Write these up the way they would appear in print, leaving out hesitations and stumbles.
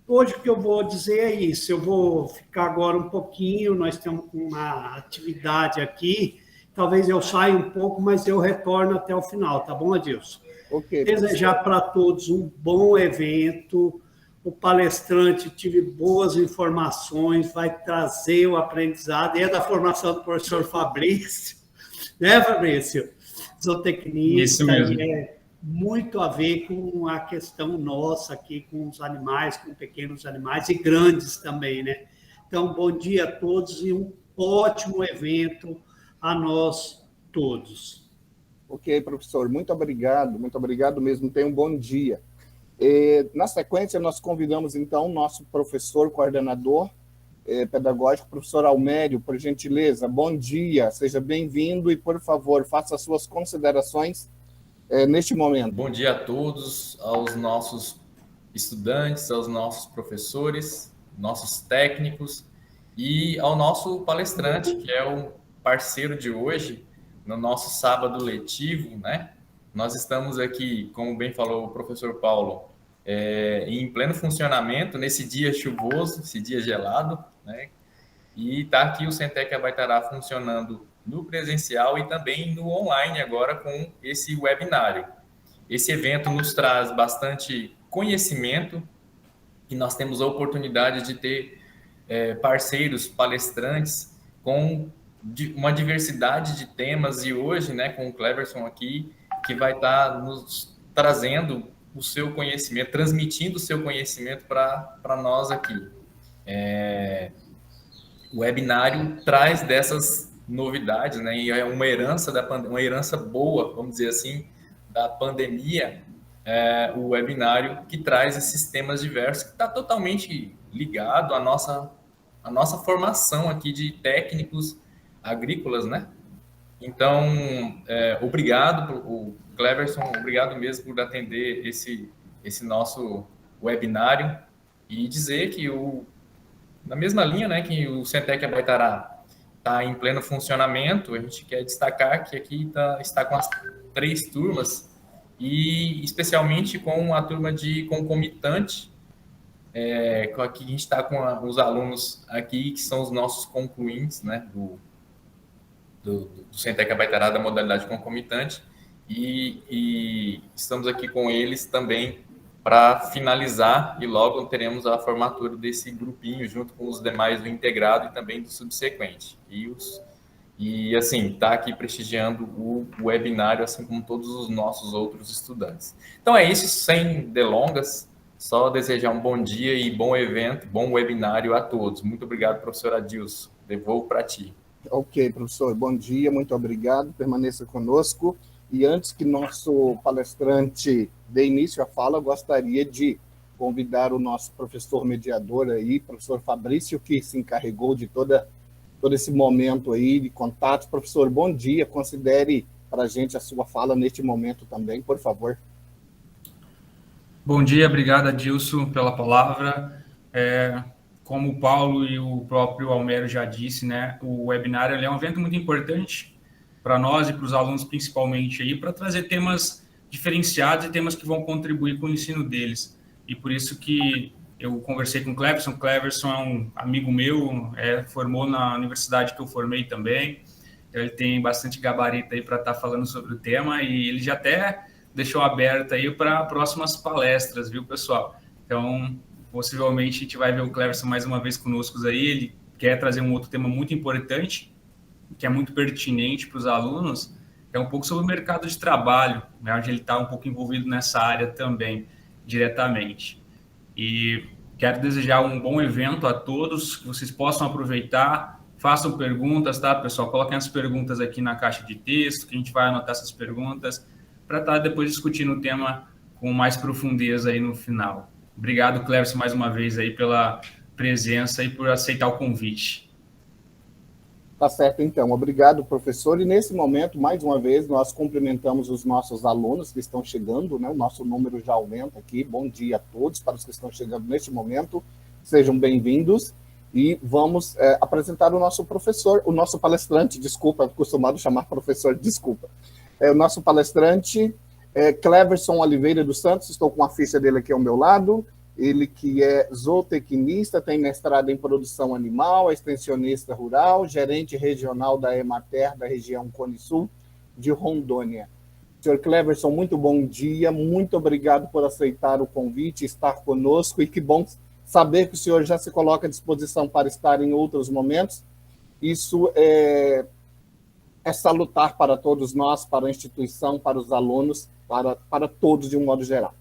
Hoje o que eu vou dizer é isso. Eu vou ficar agora um pouquinho, nós temos uma atividade aqui, talvez eu saia um pouco, mas eu retorno até o final, tá bom, Adilson? Ok, Desejar professor. para todos um bom evento. O palestrante tive boas informações, vai trazer o aprendizado, é da formação do professor Fabrício, né, Fabrício? Isso Zootecnista, e mesmo. é muito a ver com a questão nossa aqui, com os animais, com pequenos animais e grandes também, né? Então, bom dia a todos e um ótimo evento a nós todos. Ok, professor, muito obrigado mesmo. Tenha um bom dia. Na sequência, nós convidamos, então, o nosso professor coordenador pedagógico, professor Almério, por gentileza. Bom dia, seja bem-vindo e, por favor, faça as suas considerações neste momento. Bom dia a todos, aos nossos estudantes, aos nossos professores, nossos técnicos e ao nosso palestrante, que é o parceiro de hoje, no nosso sábado letivo, né? Nós estamos aqui, como bem falou o professor Paulo, em pleno funcionamento, nesse dia chuvoso, esse dia gelado, né? E está aqui o Centec Abaitará funcionando no presencial e também no online agora com esse webinário. Esse evento nos traz bastante conhecimento e nós temos a oportunidade de ter parceiros, palestrantes com uma diversidade de temas e hoje, né, com o Cleverson aqui, que vai estar nos trazendo o seu conhecimento, transmitindo o seu conhecimento para nós aqui. O webinário traz dessas novidades, né, e é uma herança uma herança boa, vamos dizer assim, da pandemia, o webinário que traz esses temas diversos, que está totalmente ligado à nossa formação aqui de técnicos agrícolas, né? Então, obrigado, o Cleverson, obrigado mesmo por atender esse nosso webinário e dizer que na mesma linha, né, que o Centec Abaitará está em pleno funcionamento, a gente quer destacar que aqui está com as 3 turmas e especialmente com a turma de concomitante, aqui a gente está com os alunos aqui que são os nossos concluintes, né, do Centec Abaitará da modalidade concomitante e estamos aqui com eles também para finalizar e logo teremos a formatura desse grupinho junto com os demais do integrado e também do subsequente. E assim, está aqui prestigiando o webinário, assim como todos os nossos outros estudantes. Então é isso, sem delongas, só desejar um bom dia e bom evento, bom webinário a todos. Muito obrigado, professor Adilson. Devolvo para ti. Ok, professor, bom dia, muito obrigado, permaneça conosco. E antes que nosso palestrante dê início à fala, eu gostaria de convidar o nosso professor mediador aí, professor Fabrício, que se encarregou de todo esse momento aí de contato. Professor, bom dia, considere para a gente a sua fala neste momento também, por favor. Bom dia, obrigado, Adilson, pela palavra. Como o Paulo e o próprio Almério já disse, né, o webinário é um evento muito importante para nós e para os alunos principalmente aí, para trazer temas diferenciados e temas que vão contribuir com o ensino deles. E por isso que eu conversei com o Cleverson. O Cleverson é um amigo meu, formou na universidade que eu formei também. Então ele tem bastante gabarito aí para estar falando sobre o tema e ele já até deixou aberto aí para próximas palestras, viu, pessoal? Então, possivelmente a gente vai ver o Cleverson mais uma vez conosco aí. Ele quer trazer um outro tema muito importante, que é muito pertinente para os alunos, que é um pouco sobre o mercado de trabalho, né, onde ele está um pouco envolvido nessa área também, diretamente. E quero desejar um bom evento a todos, que vocês possam aproveitar, façam perguntas, tá, pessoal? Coloquem as perguntas aqui na caixa de texto, que a gente vai anotar essas perguntas, para estar depois discutindo o tema com mais profundeza aí no final. Obrigado, Cleverson, mais uma vez aí pela presença e por aceitar o convite. Tá certo, então. Obrigado, professor. E nesse momento, mais uma vez, nós cumprimentamos os nossos alunos que estão chegando, né? O nosso número já aumenta aqui. Bom dia a todos, para os que estão chegando neste momento. Sejam bem-vindos. E vamos apresentar o nosso professor, o nosso palestrante, desculpa, acostumado a chamar professor, desculpa. O nosso palestrante, Cleverson Oliveira dos Santos, estou com a ficha dele aqui ao meu lado. Ele que é zootecnista, tem mestrado em produção animal, é extensionista rural, gerente regional da Emater, da região Cone Sul, de Rondônia. Senhor Cleverson, muito bom dia, muito obrigado por aceitar o convite, estar conosco, e que bom saber que o senhor já se coloca à disposição para estar em outros momentos. Isso é salutar para todos nós, para a instituição, para os alunos, para todos de um modo geral.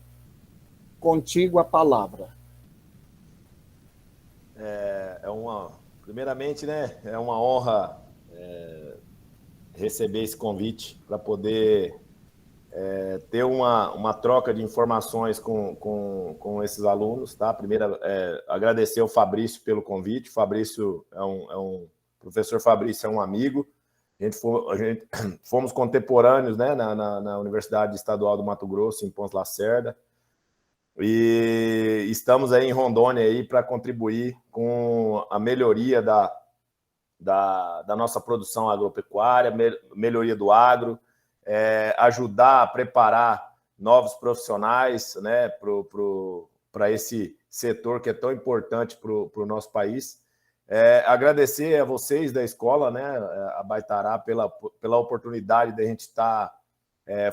Contigo a palavra. Primeiramente, né, é uma honra receber esse convite para poder ter uma troca de informações com esses alunos, tá? Primeiro, agradecer ao Fabrício pelo convite. O Fabrício professor Fabrício é um amigo. Fomos contemporâneos, né, na Universidade Estadual do Mato Grosso, em Pontes Lacerda, e estamos aí em Rondônia aí para contribuir com a melhoria da nossa produção agropecuária, melhoria do agro, ajudar a preparar novos profissionais, né, para esse setor que é tão importante para o nosso país. Agradecer a vocês da escola, né, a Baitará, pela oportunidade de a gente estar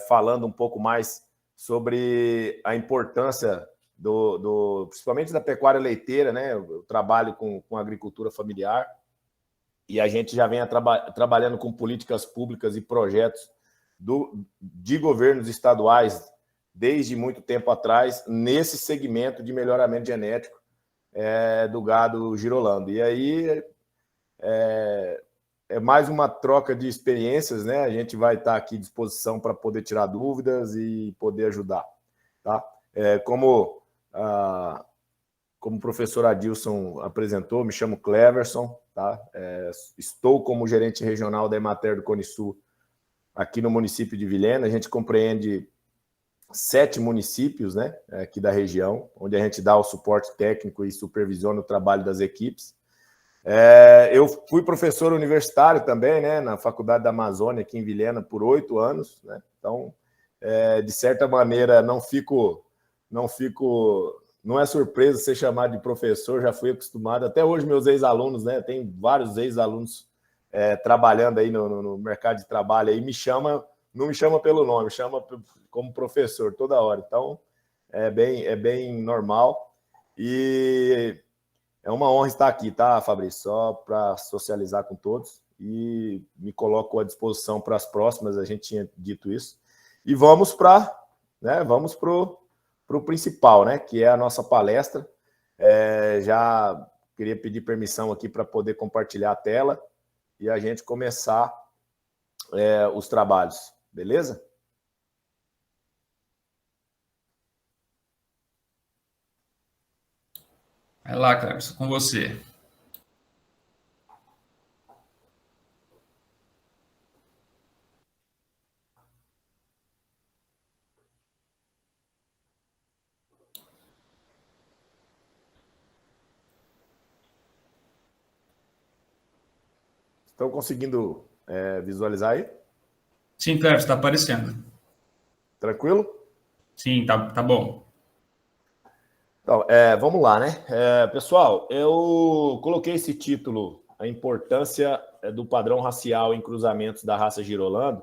falando um pouco mais sobre a importância principalmente da pecuária leiteira, né? Eu trabalho com agricultura familiar e a gente já vem trabalhando com políticas públicas e projetos de governos estaduais desde muito tempo atrás nesse segmento de melhoramento genético do gado girolando. E aí é mais uma troca de experiências, né? A gente vai estar aqui à disposição para poder tirar dúvidas e poder ajudar, tá? Como o professor Adilson apresentou, me chamo Cleverson, tá? Estou como gerente regional da Emater do Cone Sul aqui no município de Vilhena. A gente compreende 7 municípios, né, aqui da região, onde a gente dá o suporte técnico e supervisiona o trabalho das equipes. Eu fui professor universitário também, né, na Faculdade da Amazônia, aqui em Vilhena, por 8 anos, né? Então, de certa maneira, não é surpresa ser chamado de professor, já fui acostumado. Até hoje, meus ex-alunos, né, tem vários ex-alunos trabalhando aí no mercado de trabalho, aí não me chama pelo nome, me chama como professor toda hora. Então, é bem normal. E é uma honra estar aqui, tá, Fabrício? Só para socializar com todos. E me coloco à disposição para as próximas, a gente tinha dito isso. E vamos para o principal, né, que é a nossa palestra. Já queria pedir permissão aqui para poder compartilhar a tela e a gente começar os trabalhos, beleza? Vai lá, Carlos, com você. Estão conseguindo visualizar aí? Sim, Carlos, está aparecendo. Tranquilo? Sim, tá bom. Então, vamos lá, né? Pessoal, eu coloquei esse título, a importância do padrão racial em cruzamentos da raça girolando,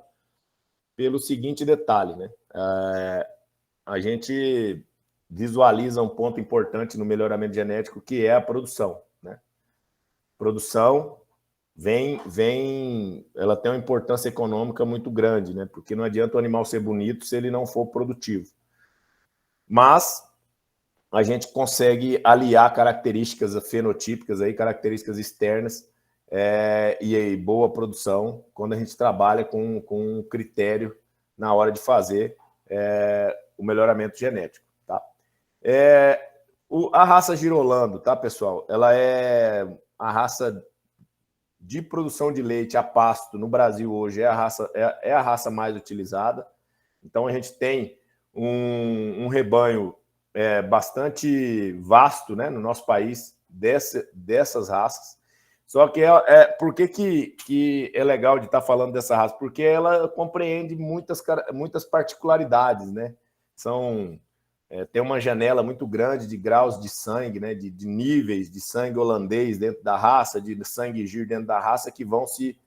pelo seguinte detalhe, né? A gente visualiza um ponto importante no melhoramento genético, que é a produção, né? Produção ela tem uma importância econômica muito grande, né? Porque não adianta o animal ser bonito se ele não for produtivo. Mas a gente consegue aliar características fenotípicas, aí, características externas e boa produção quando a gente trabalha com um critério na hora de fazer o melhoramento genético, tá? A raça girolando, tá, pessoal? Ela é a raça de produção de leite a pasto no Brasil hoje, é a raça mais utilizada. Então a gente tem um rebanho bastante vasto, né, no nosso país dessas raças. Só que por que é legal de estar falando dessa raça? Porque ela compreende muitas particularidades, né? São tem uma janela muito grande de graus de sangue, né, de níveis de sangue holandês dentro da raça, de sangue gir dentro da raça, que vão se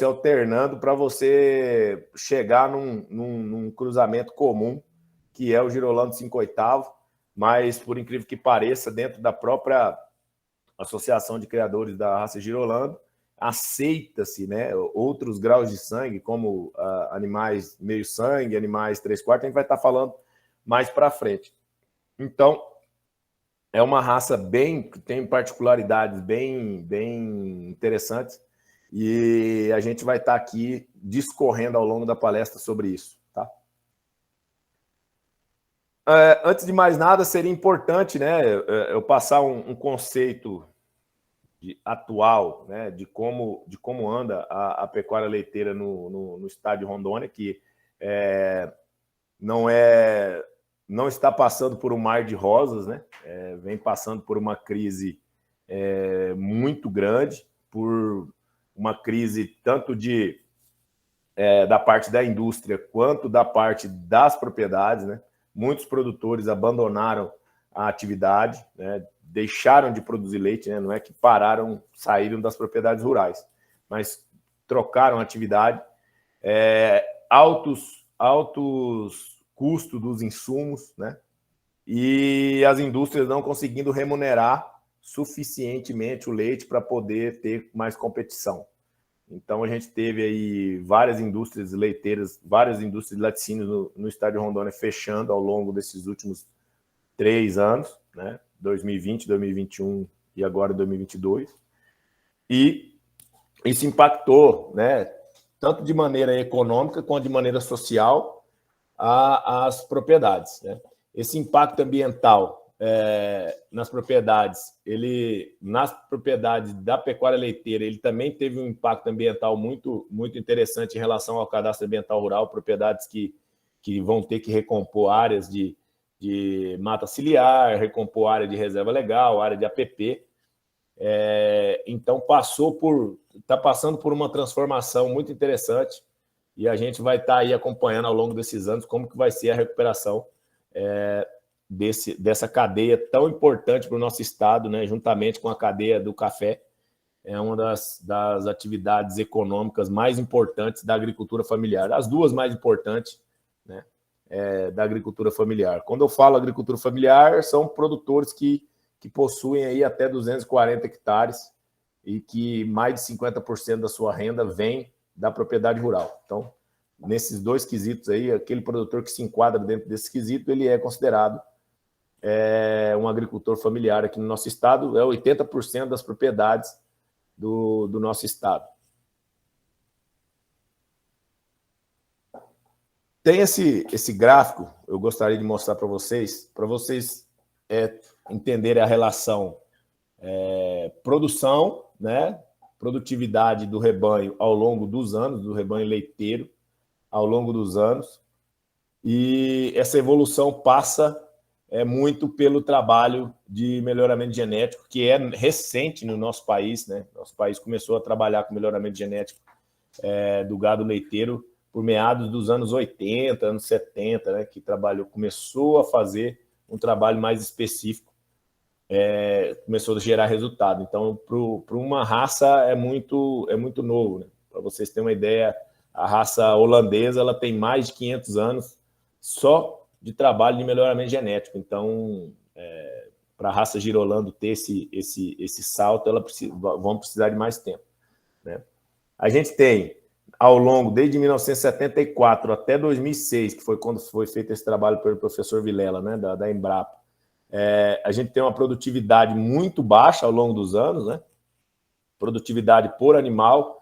alternando para você chegar num cruzamento comum, que é o Girolando 5/8, mas, por incrível que pareça, dentro da própria Associação de Criadores da Raça Girolando, aceita-se, né, outros graus de sangue, como animais meio sangue, animais 3/4, a gente vai estar falando mais para frente. Então, é uma raça que tem particularidades bem interessantes, e a gente vai estar aqui discorrendo ao longo da palestra sobre isso, tá? Antes de mais nada, seria importante, né, eu passar um conceito atual, né, de como anda a pecuária leiteira no estado de Rondônia, que não está passando por um mar de rosas, né? Vem passando por uma crise muito grande, por uma crise tanto da parte da indústria quanto da parte das propriedades, né? Muitos produtores abandonaram a atividade, né? Deixaram de produzir leite, né? Não é que saíram das propriedades rurais, mas trocaram a atividade, altos custos dos insumos, né? E as indústrias não conseguindo remunerar suficientemente o leite para poder ter mais competição. Então, a gente teve aí várias indústrias leiteiras, várias indústrias de laticínios no estado de Rondônia fechando ao longo desses últimos 3 anos, né? 2020, 2021 e agora 2022. E isso impactou, né, tanto de maneira econômica quanto de maneira social as propriedades, né? Esse impacto ambiental nas propriedades, nas propriedades da pecuária leiteira, ele também teve um impacto ambiental muito, muito interessante em relação ao cadastro ambiental rural, propriedades que vão ter que recompor áreas de mata ciliar, recompor área de reserva legal, área de APP. Então, está passando por uma transformação muito interessante, e a gente vai estar aí acompanhando ao longo desses anos como que vai ser a recuperação dessa cadeia tão importante para o nosso estado, né, juntamente com a cadeia do café. É uma das atividades econômicas mais importantes da agricultura familiar, as duas mais importantes, né, da agricultura familiar. Quando eu falo agricultura familiar, são produtores que possuem aí até 240 hectares e que mais de 50% da sua renda vem da propriedade rural. Então, nesses dois quesitos aí, aquele produtor que se enquadra dentro desse quesito, ele é considerado um agricultor familiar aqui no nosso estado, 80% das propriedades do nosso estado. Tem esse gráfico, eu gostaria de mostrar para vocês entenderem a relação produção, né, produtividade do rebanho ao longo dos anos, do rebanho leiteiro ao longo dos anos, e essa evolução passa muito pelo trabalho de melhoramento genético, que é recente no nosso país, né? Nosso país começou a trabalhar com melhoramento genético do gado leiteiro por meados dos anos 80, anos 70, né? Que começou a fazer um trabalho mais específico, começou a gerar resultado. Então, para uma raça é muito novo, né? Para vocês terem uma ideia, a raça holandesa ela tem mais de 500 anos só de trabalho de melhoramento genético. Então, para a raça Girolando ter esse salto, vão precisar de mais tempo, né? A gente tem, ao longo, desde 1974 até 2006, que foi quando foi feito esse trabalho pelo professor Vilela, né, da Embrapa, a gente tem uma produtividade muito baixa ao longo dos anos, né? Produtividade por animal.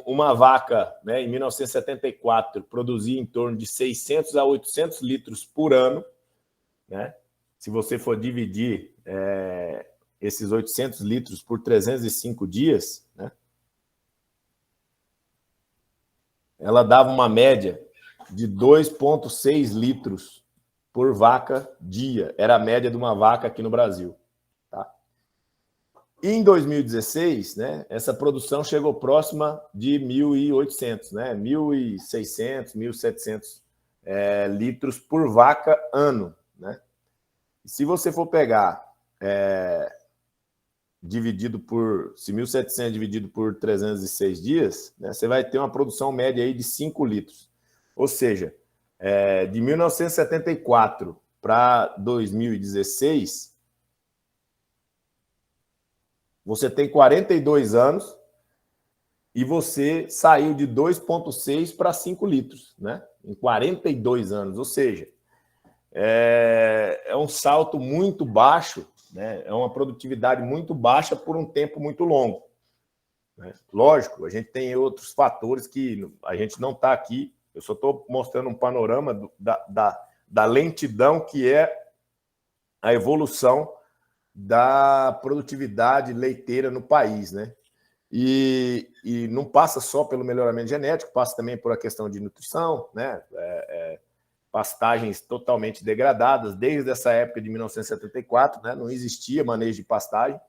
Uma vaca, né, em 1974, produzia em torno de 600 a 800 litros por ano, né? Se você for dividir esses 800 litros por 305 dias, né, ela dava uma média de 2,6 litros por vaca dia. Era a média de uma vaca aqui no Brasil. Em 2016, né, essa produção chegou próxima de 1.800, né, 1.600, 1.700 litros por vaca ano, né? E se você for pegar dividido por, se 1.700 dividido por 306 dias, né, você vai ter uma produção média aí de 5 litros. Ou seja, de 1974 para 2016, você tem 42 anos e você saiu de 2,6 para 5 litros, né? Em 42 anos. Ou seja, é um salto muito baixo, né? É uma produtividade muito baixa por um tempo muito longo, né? Lógico, a gente tem outros fatores que a gente não está aqui. Eu só estou mostrando um panorama da lentidão que é a evolução da produtividade leiteira no país, né? E não passa só pelo melhoramento genético, passa também por a questão de nutrição, né? Pastagens totalmente degradadas, desde essa época de 1974, né? Não existia manejo de pastagem,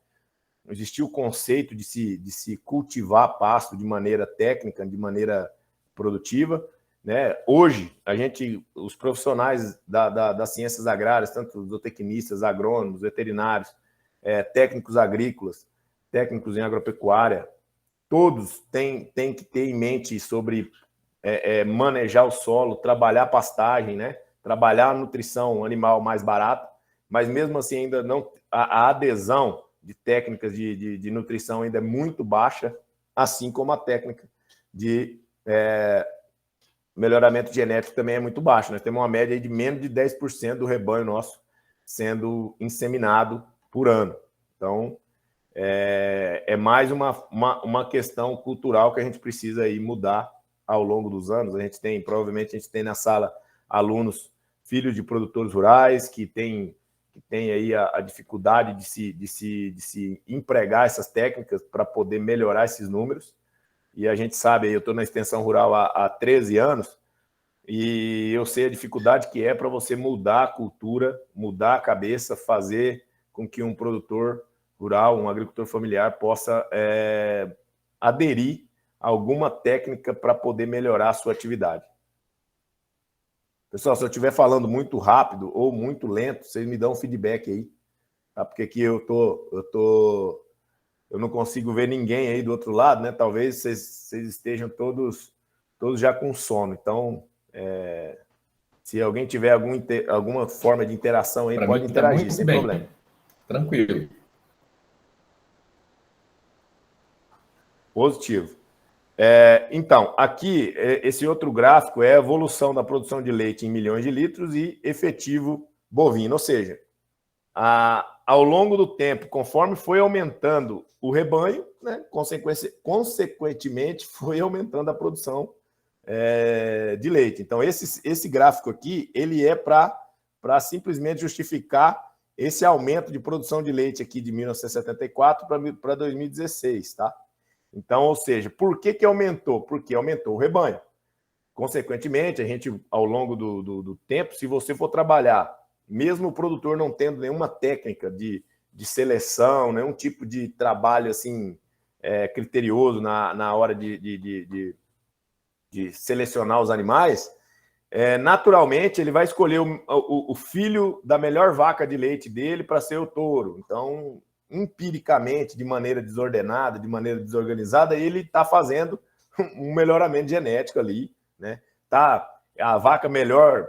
não existia o conceito de se cultivar pasto de maneira técnica, de maneira produtiva, né? Hoje, os profissionais das ciências agrárias, tanto os zootecnistas, agrônomos, veterinários, técnicos agrícolas, técnicos em agropecuária, todos têm que ter em mente sobre manejar o solo, trabalhar a pastagem, né? Trabalhar a nutrição animal mais barata, mas mesmo assim ainda não, a adesão de técnicas de nutrição ainda é muito baixa, assim como a técnica de melhoramento genético também é muito baixa. Nós temos uma média aí de menos de 10% do rebanho nosso sendo inseminado por ano. Então, é mais uma questão cultural que a gente precisa aí mudar ao longo dos anos. Provavelmente a gente tem na sala alunos, filhos de produtores rurais, que tem aí a dificuldade de se empregar essas técnicas para poder melhorar esses números. E a gente sabe, eu estou na extensão rural há 13 anos, e eu sei a dificuldade que é para você mudar a cultura, mudar a cabeça, fazer com que um produtor rural, um agricultor familiar possa aderir a alguma técnica para poder melhorar a sua atividade. Pessoal, se eu estiver falando muito rápido ou muito lento, vocês me dão um feedback aí, tá? Porque aqui eu não consigo ver ninguém aí do outro lado, né? Talvez vocês estejam todos já com sono. Então, se alguém tiver alguma forma de interação aí, pode interagir, sem problema. Tranquilo. Positivo. Então, aqui, esse outro gráfico é a evolução da produção de leite em milhões de litros e efetivo bovino. Ou seja, ao longo do tempo, conforme foi aumentando o rebanho, né, consequentemente, foi aumentando a produção de leite. Então, esse gráfico aqui, ele é para simplesmente justificar esse aumento de produção de leite aqui de 1974 para 2016, tá? Então, ou seja, por que aumentou? Porque aumentou o rebanho. Consequentemente, a gente, ao longo do tempo, se você for trabalhar, mesmo o produtor não tendo nenhuma técnica de seleção, nenhum tipo de trabalho assim criterioso na hora de selecionar os animais, naturalmente ele vai escolher o filho da melhor vaca de leite dele para ser o touro. Então, empiricamente, de maneira desordenada, de maneira desorganizada, ele está fazendo um melhoramento genético ali, né? A vaca melhor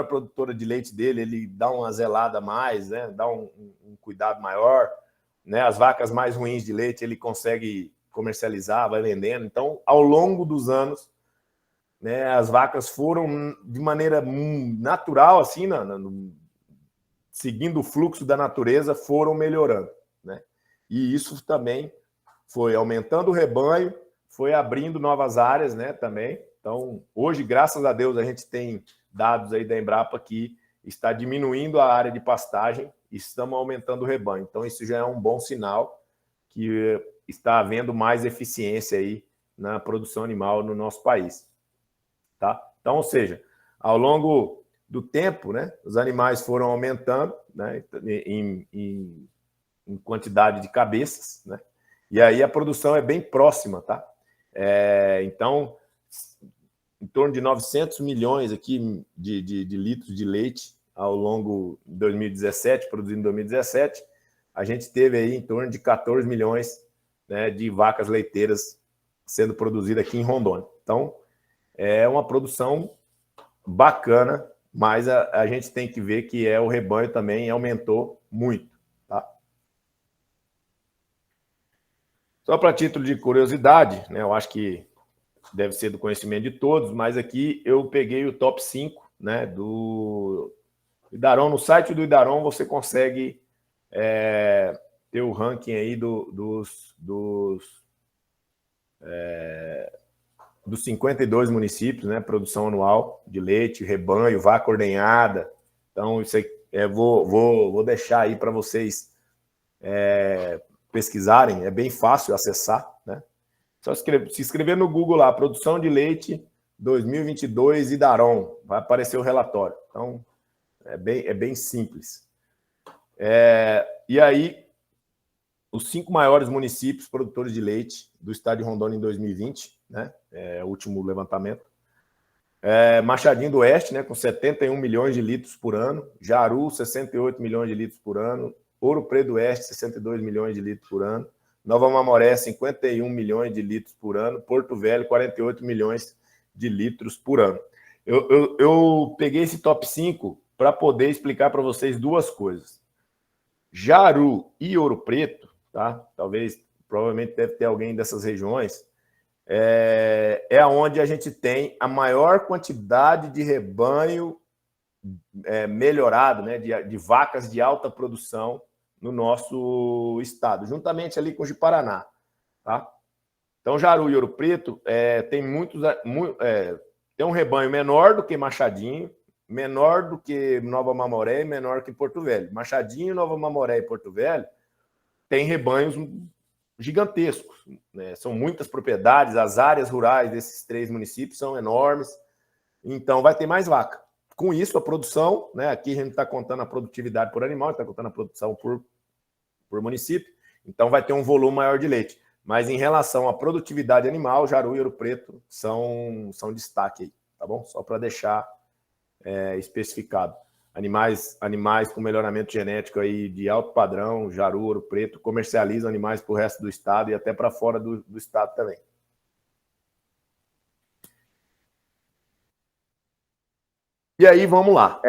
produtora de leite dele, ele dá uma zelada a mais, né? Dá um cuidado maior, né? As vacas mais ruins de leite ele consegue comercializar, vai vendendo. Então, ao longo dos anos, né, as vacas foram de maneira natural, assim, seguindo o fluxo da natureza, foram melhorando, né? E isso também foi aumentando o rebanho, foi abrindo novas áreas, né, também. Então, hoje, graças a Deus, a gente tem dados aí da Embrapa que está diminuindo a área de pastagem e estamos aumentando o rebanho. Então, isso já é um bom sinal que está havendo mais eficiência aí na produção animal no nosso país, tá? Então, ou seja, ao longo do tempo, né, os animais foram aumentando, né, em quantidade de cabeças, né, e aí a produção é bem próxima, tá? Então, em torno de 900 milhões aqui de litros de leite ao longo de 2017, produzido em 2017. A gente teve aí em torno de 14 milhões, né, de vacas leiteiras sendo produzidas aqui em Rondônia. Então, é uma produção bacana, mas a gente tem que ver que o rebanho também aumentou muito. Tá? Só para título de curiosidade, né, eu acho que deve ser do conhecimento de todos, mas aqui eu peguei o top 5, né, do Idaron. No site do Idaron você consegue ter o ranking aí dos 52 municípios, né, produção anual de leite, rebanho, vaca ordenhada. Então, isso aí, vou deixar aí para vocês pesquisarem, é bem fácil acessar, né? Só se inscrever no Google lá, produção de leite 2022 Idaron, vai aparecer o relatório. Então, é bem simples. E aí, os 5 maiores municípios produtores de leite do estado de Rondônia em 2020, né? O último levantamento. Machadinho do Oeste, né, com 71 milhões de litros por ano. Jaru, 68 milhões de litros por ano. Ouro Preto do Oeste, 62 milhões de litros por ano. Nova Mamoré, 51 milhões de litros por ano. Porto Velho, 48 milhões de litros por ano. Eu peguei esse top 5 para poder explicar para vocês duas coisas. Jaru e Ouro Preto, tá? Provavelmente deve ter alguém dessas regiões, onde a gente tem a maior quantidade de rebanho melhorado, né, de vacas de alta produção no nosso estado, juntamente ali com o de Paraná. Tá? Então, Jaru e Ouro Preto tem um rebanho menor do que Machadinho, menor do que Nova Mamoré e menor que Porto Velho. Machadinho, Nova Mamoré e Porto Velho têm rebanhos gigantescos, né? São muitas propriedades, as áreas rurais desses 3 municípios são enormes, então vai ter mais vaca. Com isso, a produção, né? Aqui a gente está contando a produtividade por animal, está contando a produção por município, então vai ter um volume maior de leite. Mas em relação à produtividade animal, Jaru e Ouro Preto são destaque aí, tá bom? Só para deixar especificado. Animais com melhoramento genético aí de alto padrão, Jaru, Ouro Preto, comercializam animais para o resto do estado e até para fora do estado também. E aí, vamos lá.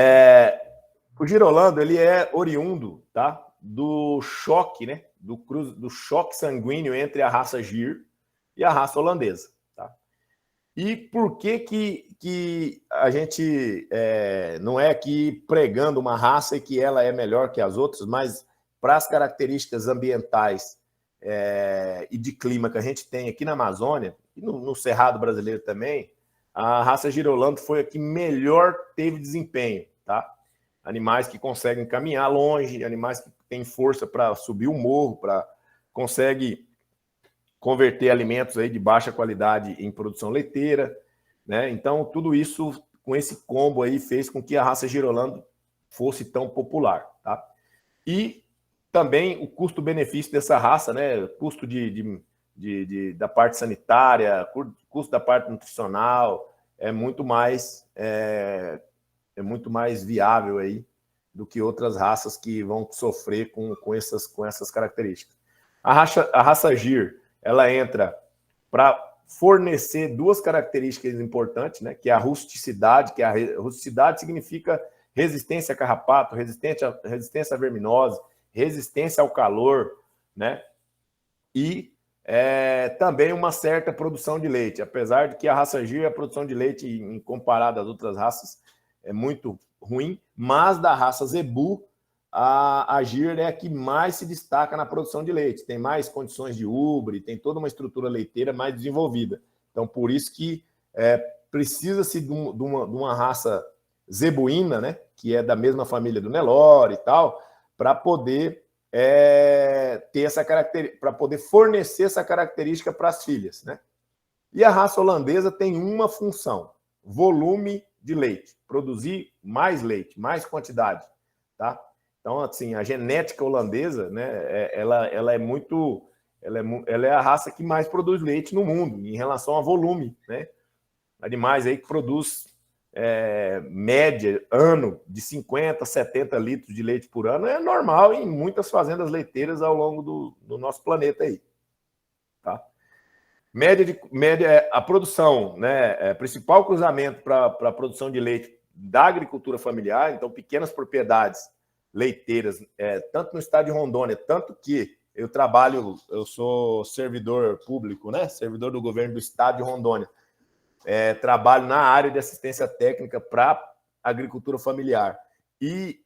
O Girolando, ele é oriundo, tá, do choque, né, do choque sanguíneo entre a raça Gir e a raça holandesa. E por que a gente não é aqui pregando uma raça e que ela é melhor que as outras, mas para as características ambientais e de clima que a gente tem aqui na Amazônia, e no Cerrado brasileiro também, a raça Girolando foi a que melhor teve desempenho. Tá? Animais que conseguem caminhar longe, animais que têm força para subir o morro, conseguem converter alimentos aí de baixa qualidade em produção leiteira, né? Então, tudo isso, com esse combo aí, fez com que a raça Girolando fosse tão popular, tá? E também o custo-benefício dessa raça, né? Custo da parte sanitária, custo da parte nutricional, é muito mais viável aí do que outras raças que vão sofrer com essas características. A raça Gir, ela entra para fornecer 2 características importantes, né? Que é a rusticidade, a rusticidade significa resistência a carrapato, resistência a verminose, resistência ao calor, né? E também uma certa produção de leite, apesar de que a raça Gir, a produção de leite, em comparada às outras raças, é muito ruim, mas da raça Zebu, a Gir é a que mais se destaca na produção de leite, tem mais condições de ubre, tem toda uma estrutura leiteira mais desenvolvida. Então, por isso que precisa-se de uma raça zebuína, né, que é da mesma família do Nelore e tal, para poder ter essa característica, para poder fornecer essa característica para as filhas, né? E a raça holandesa tem uma função: volume de leite, produzir mais leite, mais quantidade, tá? Então, assim, a genética holandesa, né, ela é a raça que mais produz leite no mundo, em relação a volume, né? animais aí que produz média, ano, de 50, 70 litros de leite por ano, é normal em muitas fazendas leiteiras ao longo do nosso planeta aí. Tá? Média, a produção, né, principal cruzamento para a produção de leite da agricultura familiar, então pequenas propriedades leiteiras, tanto no estado de Rondônia, tanto que eu sou servidor público, né, servidor do governo do estado de Rondônia, trabalho na área de assistência técnica para agricultura familiar e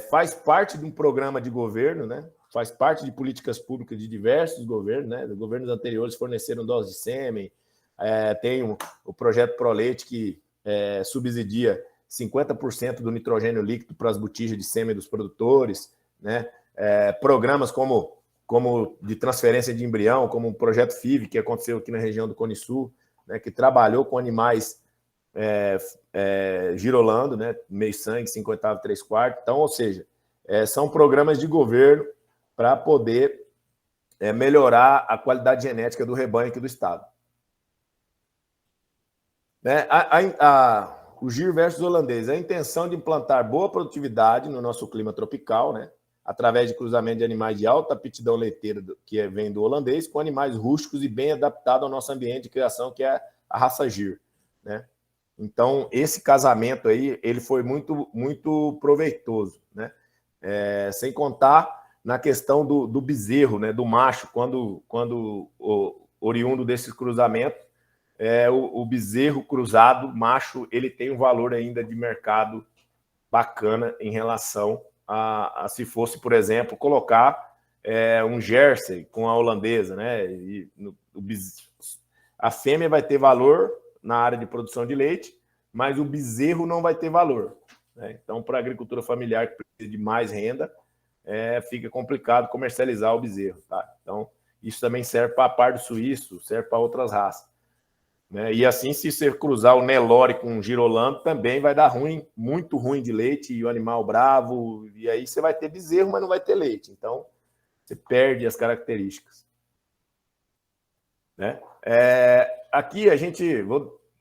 faz parte de um programa de governo, né? Faz parte de políticas públicas de diversos governos, né? Os governos anteriores forneceram doses de sêmen, tem o projeto ProLeite que subsidia 50% do nitrogênio líquido para as botijas de sêmen dos produtores, né? Programas como de transferência de embrião, como o projeto FIV, que aconteceu aqui na região do Cone Sul, né, que trabalhou com animais girolando, né, meio sangue, 5/8, 3/4. Então, ou seja, são programas de governo para poder melhorar a qualidade genética do rebanho aqui do estado. Né, o gir versus holandês, a intenção de implantar boa produtividade no nosso clima tropical, né, através de cruzamento de animais de alta aptidão leiteira, que vem do holandês, com animais rústicos e bem adaptados ao nosso ambiente de criação, que é a raça gir, né? Então, esse casamento aí, ele foi muito, muito proveitoso, né? Sem contar na questão do bezerro, né, do macho, quando oriundo desse cruzamento, o bezerro cruzado, macho, ele tem um valor ainda de mercado bacana em relação a se fosse, por exemplo, colocar um Jersey com a holandesa, né? A fêmea vai ter valor na área de produção de leite, mas o bezerro não vai ter valor, né? Então, para a agricultura familiar que precisa de mais renda, fica complicado comercializar o bezerro, tá? Então, isso também serve para a par do suíço, serve para outras raças, né? E assim, se você cruzar o Nelore com o girolando, também vai dar ruim, muito ruim de leite, e o animal bravo, e aí você vai ter bezerro, mas não vai ter leite. Então, você perde as características, né? Aqui a gente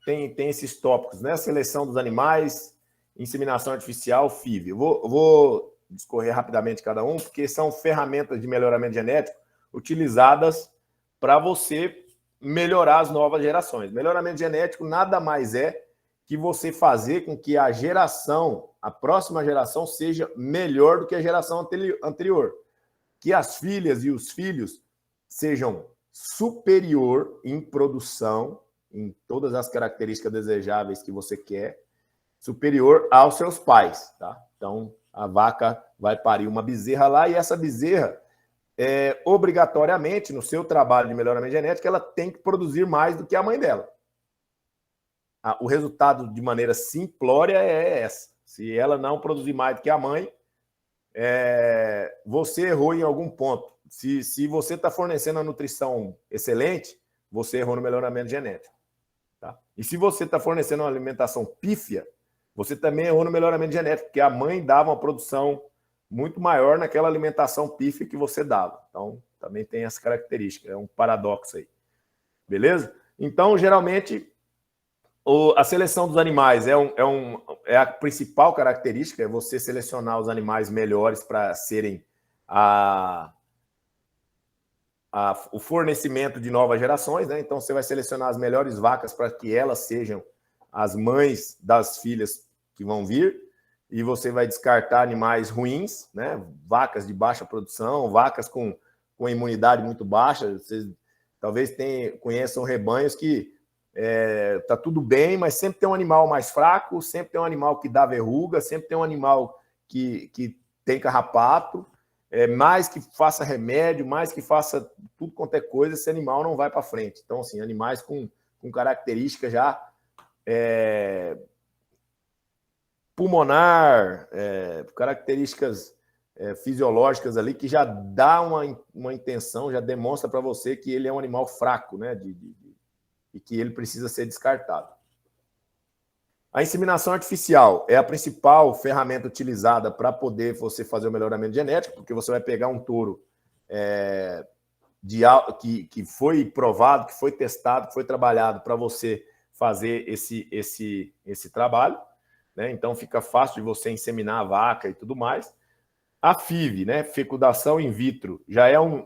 tem esses tópicos, né? Seleção dos animais, inseminação artificial, FIV. Eu vou discorrer rapidamente cada um, porque são ferramentas de melhoramento genético utilizadas para você melhorar as novas gerações. Melhoramento genético nada mais é que você fazer com que a próxima geração seja melhor do que a geração anterior. Que as filhas e os filhos sejam superior em produção, em todas as características desejáveis que você quer, superior aos seus pais, tá? Então, a vaca vai parir uma bezerra lá e essa bezerra, obrigatoriamente, no seu trabalho de melhoramento genético, ela tem que produzir mais do que a mãe dela. O resultado, de maneira simplória, é essa. Se ela não produzir mais do que a mãe, você errou em algum ponto. Se você está fornecendo a nutrição excelente, você errou no melhoramento genético. Tá? E se você está fornecendo uma alimentação pífia, você também errou no melhoramento genético, porque a mãe dava uma produção muito maior naquela alimentação pífia que você dava. Então, também tem essa característica, é um paradoxo aí. Beleza? Então, geralmente, a seleção dos animais é a principal característica, é você selecionar os animais melhores para serem o fornecimento de novas gerações, né? Então, você vai selecionar as melhores vacas para que elas sejam as mães das filhas que vão vir, e você vai descartar animais ruins, né? Vacas de baixa produção, vacas com imunidade muito baixa. Vocês talvez conheçam rebanhos que tá tudo bem, mas sempre tem um animal mais fraco, sempre tem um animal que dá verruga, sempre tem um animal que tem carrapato, mais que faça remédio, mais que faça tudo quanto é coisa, esse animal não vai para frente. Então, assim, animais com características já pulmonar, características fisiológicas ali, que já dá uma intenção, já demonstra para você que ele é um animal fraco, né? E que ele precisa ser descartado. A inseminação artificial é a principal ferramenta utilizada para poder você fazer o melhoramento genético, porque você vai pegar um touro que foi provado, que foi testado, que foi trabalhado para você fazer esse trabalho, né? Então fica fácil de você inseminar a vaca e tudo mais. A FIV, né? Fecundação in vitro, já é uma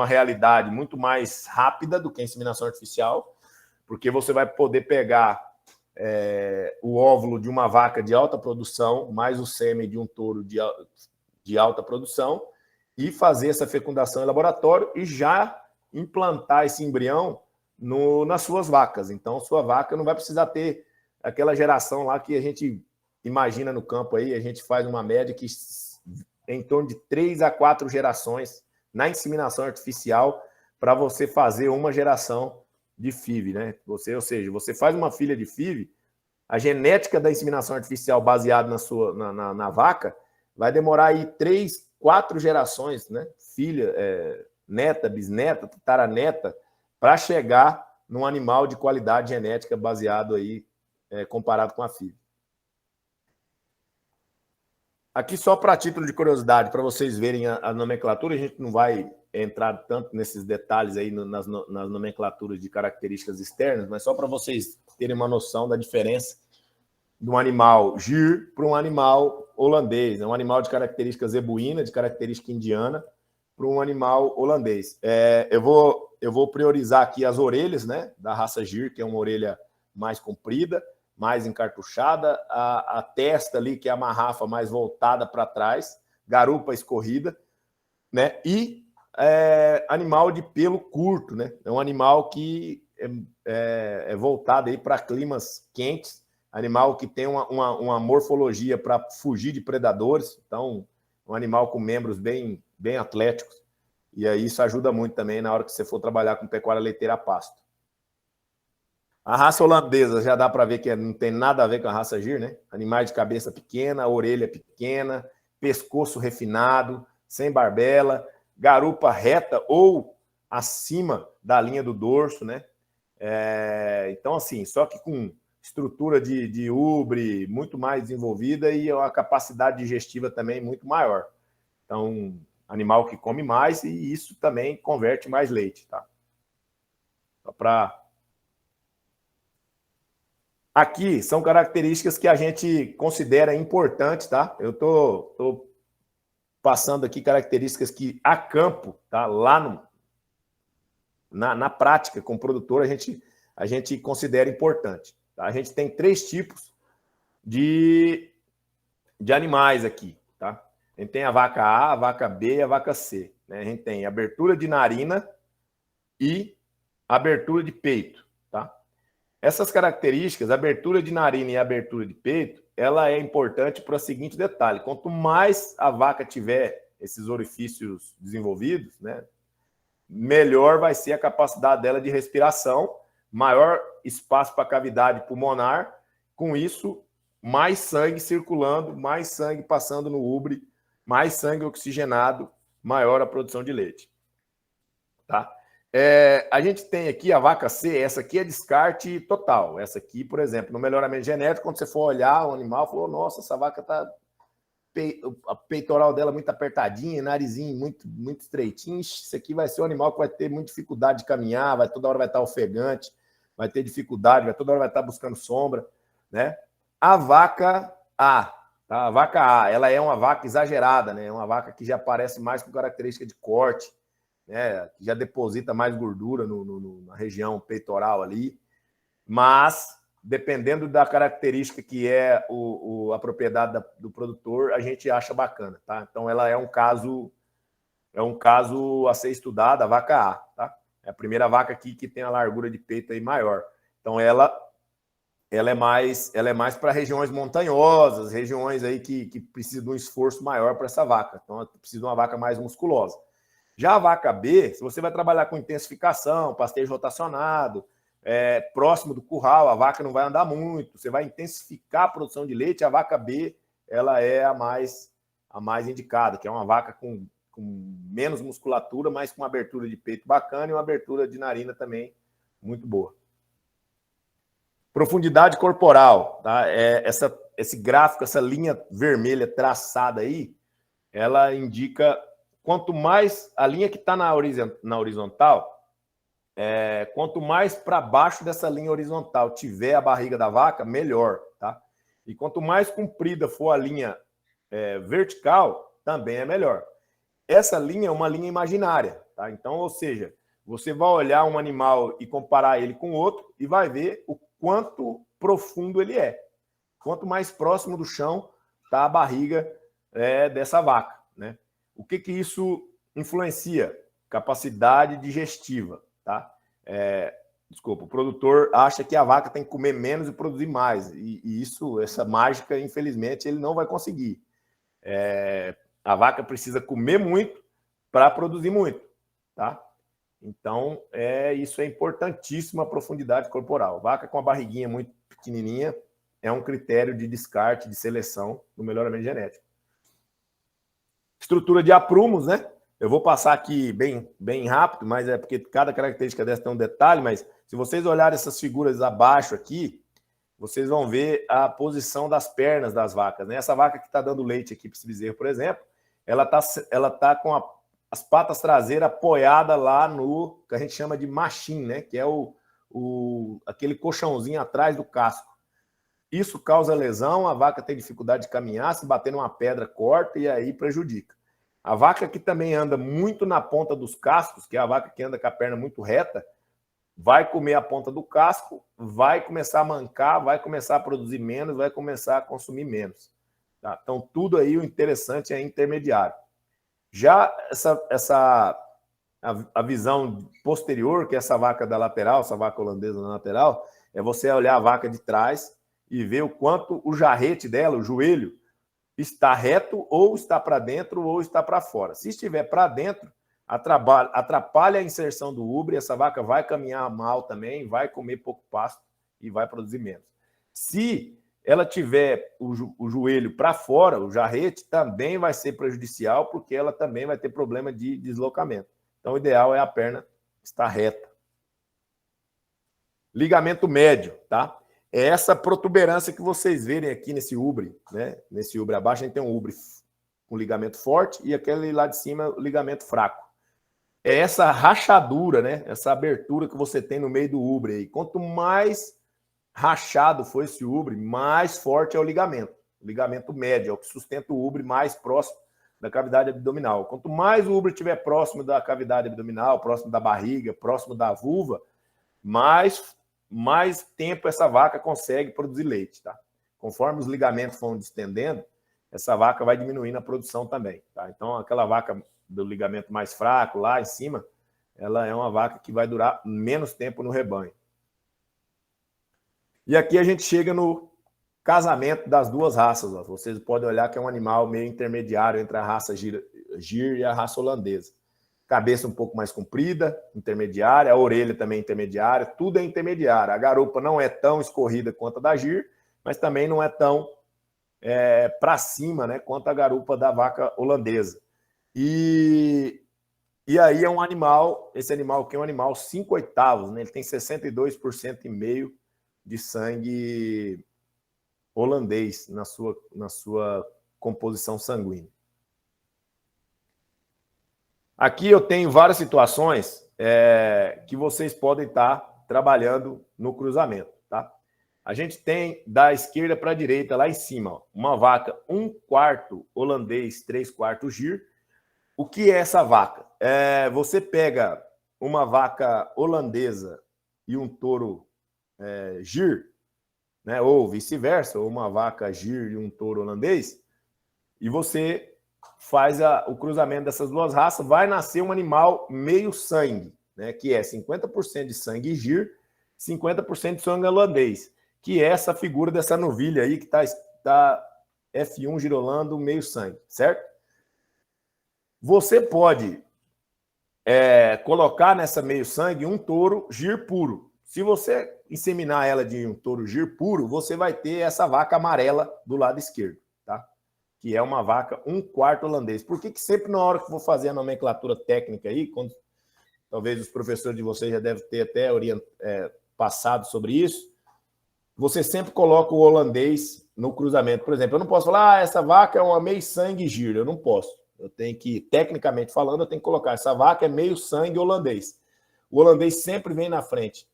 realidade muito mais rápida do que a inseminação artificial, porque você vai poder pegar o óvulo de uma vaca de alta produção, mais o sêmen de um touro de alta produção, e fazer essa fecundação em laboratório e já implantar esse embrião nas suas vacas. Então, sua vaca não vai precisar ter aquela geração lá que a gente imagina no campo aí, a gente faz uma média que em torno de 3 a 4 gerações na inseminação artificial para você fazer uma geração de FIV, né? Ou seja, você faz uma filha de FIV, a genética da inseminação artificial baseada na vaca vai demorar aí 3, 4 gerações, né? Filha, neta, bisneta, tataraneta, para chegar num animal de qualidade genética baseado aí, comparado com a FIV. Aqui só para título de curiosidade, para vocês verem a nomenclatura, a gente não vai entrar tanto nesses detalhes aí nas nomenclaturas de características externas, mas só para vocês terem uma noção da diferença de um animal gir para um animal holandês, um animal de característica zebuína, de característica indiana, para um animal holandês. Eu vou priorizar aqui as orelhas, né, da raça gir, que é uma orelha mais comprida, mais encartuchada, a testa ali, que é a marrafa mais voltada para trás, garupa escorrida, né, e animal de pelo curto, né, é um animal que é voltado aí para climas quentes, animal que tem uma morfologia para fugir de predadores, então um animal com membros bem atléticos, e aí isso ajuda muito também na hora que você for trabalhar com pecuária leiteira a pasto. A raça holandesa já dá para ver que não tem nada a ver com a raça gir, né? Animais de cabeça pequena, orelha pequena, pescoço refinado, sem barbela, garupa reta ou acima da linha do dorso, né? Então, assim, só que com estrutura de ubre muito mais desenvolvida e a capacidade digestiva também muito maior. Então, animal que come mais e isso também converte mais leite, tá? Só para... Aqui são características que a gente considera importantes, tá? Eu tô passando aqui características que a campo, tá? Lá na prática, com o produtor, a gente considera importante. Tá? A gente tem 3 tipos de animais aqui, tá? A gente tem a vaca A, a vaca B e a vaca C, né? A gente tem abertura de narina e abertura de peito, tá? Essas características, abertura de narina e abertura de peito, ela é importante para o seguinte detalhe: quanto mais a vaca tiver esses orifícios desenvolvidos, né, melhor vai ser a capacidade dela de respiração, maior espaço para a cavidade pulmonar, com isso, mais sangue circulando, mais sangue passando no ubre, mais sangue oxigenado, maior a produção de leite. Tá? A gente tem aqui a vaca C, essa aqui é descarte total. Essa aqui, por exemplo, no melhoramento genético, quando você for olhar o animal, falou, nossa, essa vaca tá a peitoral dela muito apertadinha, narizinho muito estreitinho. Isso aqui vai ser um animal que vai ter muita dificuldade de caminhar, toda hora vai estar ofegante, vai ter dificuldade, toda hora vai estar buscando sombra, né? A vaca A, tá? A vaca A, ela é uma vaca exagerada, né? É uma vaca que já aparece mais com característica de corte, né? Que já deposita mais gordura na região peitoral ali, mas dependendo da característica que é a propriedade do produtor, a gente acha bacana, tá? Então ela é um caso a ser estudado, a vaca A, tá? É a primeira vaca aqui que tem a largura de peito aí maior. Então ela é mais para regiões montanhosas, regiões aí que precisam de um esforço maior para essa vaca. Então ela precisa de uma vaca mais musculosa. Já a vaca B, se você vai trabalhar com intensificação, pastejo rotacionado, próximo do curral, a vaca não vai andar muito, você vai intensificar a produção de leite, a vaca B ela é a mais indicada, que é uma vaca com menos musculatura, mas com uma abertura de peito bacana e uma abertura de narina também muito boa. Profundidade corporal, tá? Esse gráfico, essa linha vermelha traçada aí, ela indica quanto mais a linha que está na horizontal, quanto mais para baixo dessa linha horizontal tiver a barriga da vaca, melhor, tá? E quanto mais comprida for a linha vertical, também é melhor. Essa linha é uma linha imaginária, tá? Então, ou seja, você vai olhar um animal e comparar ele com outro e vai ver o quanto profundo ele é. Quanto mais próximo do chão está a barriga dessa vaca, né? O que isso influencia? Capacidade digestiva, tá? Desculpa, o produtor acha que a vaca tem que comer menos e produzir mais. E essa mágica, infelizmente, ele não vai conseguir. A vaca precisa comer muito para produzir muito, tá? Então, isso é importantíssimo, a profundidade corporal. Vaca com a barriguinha muito pequenininha é um critério de descarte, de seleção no melhoramento genético. Estrutura de aprumos, né? Eu vou passar aqui bem rápido, mas é porque cada característica dessa tem um detalhe, mas se vocês olharem essas figuras abaixo aqui, vocês vão ver a posição das pernas das vacas, né? Essa vaca que está dando leite aqui para esse bezerro, por exemplo, ela tá com as patas traseiras apoiadas lá no que a gente chama de machim, né? Que é aquele colchãozinho atrás do casco. Isso causa lesão, a vaca tem dificuldade de caminhar, se bater numa pedra, corta e aí prejudica. A vaca que também anda muito na ponta dos cascos, que é a vaca que anda com a perna muito reta, vai comer a ponta do casco, vai começar a mancar, vai começar a produzir menos, vai começar a consumir menos. Tá? Então, tudo aí, o interessante é intermediário. Já a visão posterior, que é essa vaca da lateral, essa vaca holandesa na lateral, é você olhar a vaca de trás e ver o quanto o jarrete dela, o joelho, está reto ou está para dentro ou está para fora. Se estiver para dentro, atrapalha a inserção do ubre, essa vaca vai caminhar mal também, vai comer pouco pasto e vai produzir menos. Se ela tiver o joelho para fora, o jarrete, também vai ser prejudicial, porque ela também vai ter problema de deslocamento. Então, o ideal é a perna estar reta. Ligamento médio, tá? É essa protuberância que vocês verem aqui nesse ubre, né? Nesse ubre abaixo, a gente tem um ubre com ligamento forte e aquele lá de cima, o ligamento fraco. É essa rachadura, né? Essa abertura que você tem no meio do ubre aí. Quanto mais rachado for esse ubre, mais forte é o ligamento médio, é o que sustenta o ubre mais próximo da cavidade abdominal. Quanto mais o ubre estiver próximo da cavidade abdominal, próximo da barriga, próximo da vulva, mais tempo essa vaca consegue produzir leite, tá? Conforme os ligamentos vão distendendo, essa vaca vai diminuindo a produção também, tá? Então, aquela vaca do ligamento mais fraco, lá em cima, ela é uma vaca que vai durar menos tempo no rebanho. E aqui a gente chega no casamento das duas raças. Ó. Vocês podem olhar que é um animal meio intermediário entre a raça Gir e a raça holandesa. Cabeça um pouco mais comprida, intermediária, a orelha também intermediária, tudo é intermediário. A garupa não é tão escorrida quanto a da Gir, mas também não é tão para cima, né, quanto a garupa da vaca holandesa. E aí é um animal, esse animal aqui é um animal 5/8, né? Ele tem 62,5% de sangue holandês na sua composição sanguínea. Aqui eu tenho várias situações que vocês podem estar trabalhando no cruzamento, tá? A gente tem da esquerda para a direita, lá em cima, ó, uma vaca 1/4 holandês, 3/4 Gir. O que é essa vaca? Você pega uma vaca holandesa e um touro Gir, né, ou vice-versa, ou uma vaca Gir e um touro holandês, e você faz o cruzamento dessas duas raças, vai nascer um animal meio sangue, né, que é 50% de sangue Gir, 50% de sangue holandês, que é essa figura dessa novilha aí que está F1 girolando meio sangue, certo? Você pode colocar nessa meio sangue um touro Gir puro. Se você inseminar ela de um touro Gir puro, você vai ter essa vaca amarela do lado esquerdo, tá? Que é uma vaca 1/4 holandês. Por que sempre na hora que for fazer a nomenclatura técnica aí, quando talvez os professores de vocês já devem ter até passado sobre isso, você sempre coloca o holandês no cruzamento. Por exemplo, eu não posso falar, essa vaca é uma meio sangue Gir, eu não posso. Eu tenho que, tecnicamente falando, eu tenho que colocar essa vaca é meio sangue holandês. O holandês sempre vem na frente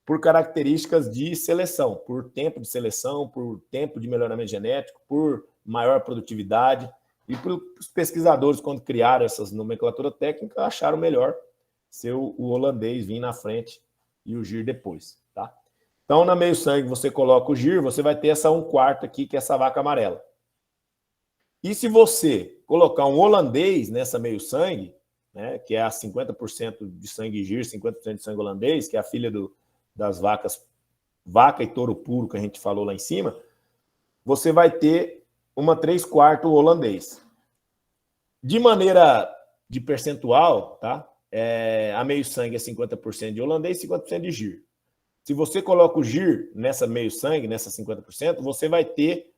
por características de seleção, por tempo de seleção, por tempo de melhoramento genético, por maior produtividade. E os pesquisadores, quando criaram essas nomenclaturas técnicas, acharam melhor ser o holandês vir na frente e o gir depois. Tá? Então, na meio sangue, você coloca o gir, você vai ter essa 1/4 aqui, que é essa vaca amarela. E se você colocar um holandês nessa meio sangue, né, que é a 50% de sangue gir, 50% de sangue holandês, que é a filha das vacas, vaca e touro puro, que a gente falou lá em cima, você vai ter uma 3/4 holandês. De maneira de percentual, tá? A meio sangue é 50% de holandês e 50% de gir. Se você coloca o gir nessa meio sangue, nessa 50%, você vai ter...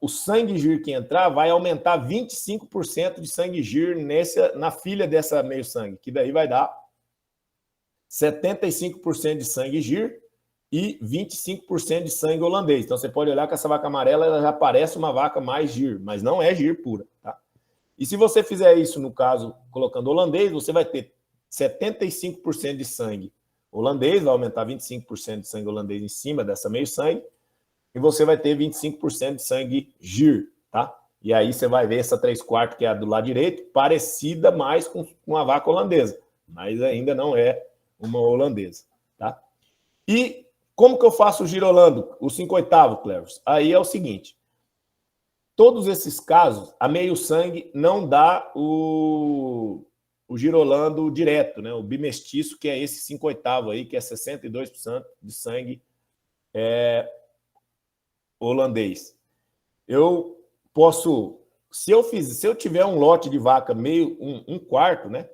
o sangue gir que entrar vai aumentar 25% de sangue gir na filha dessa meio sangue, que daí vai dar 75% de sangue gir e 25% de sangue holandês. Então, você pode olhar que essa vaca amarela ela já parece uma vaca mais gir, mas não é gir pura. Tá? E se você fizer isso, no caso, colocando holandês, você vai ter 75% de sangue holandês, vai aumentar 25% de sangue holandês em cima dessa meio sangue, e você vai ter 25% de sangue gir, tá? E aí você vai ver essa 3/4, que é a do lado direito, parecida mais com a vaca holandesa, mas ainda não é uma holandesa, tá? E como que eu faço o gir holando, o 5/8, Cleves? Aí é o seguinte, todos esses casos, a meio sangue não dá o gir holando direto, né? O bimestiço, que é esse 5/8 aí, que é 62% de sangue holandês. Eu posso, se eu tiver um lote de vaca meio, 1/4, né?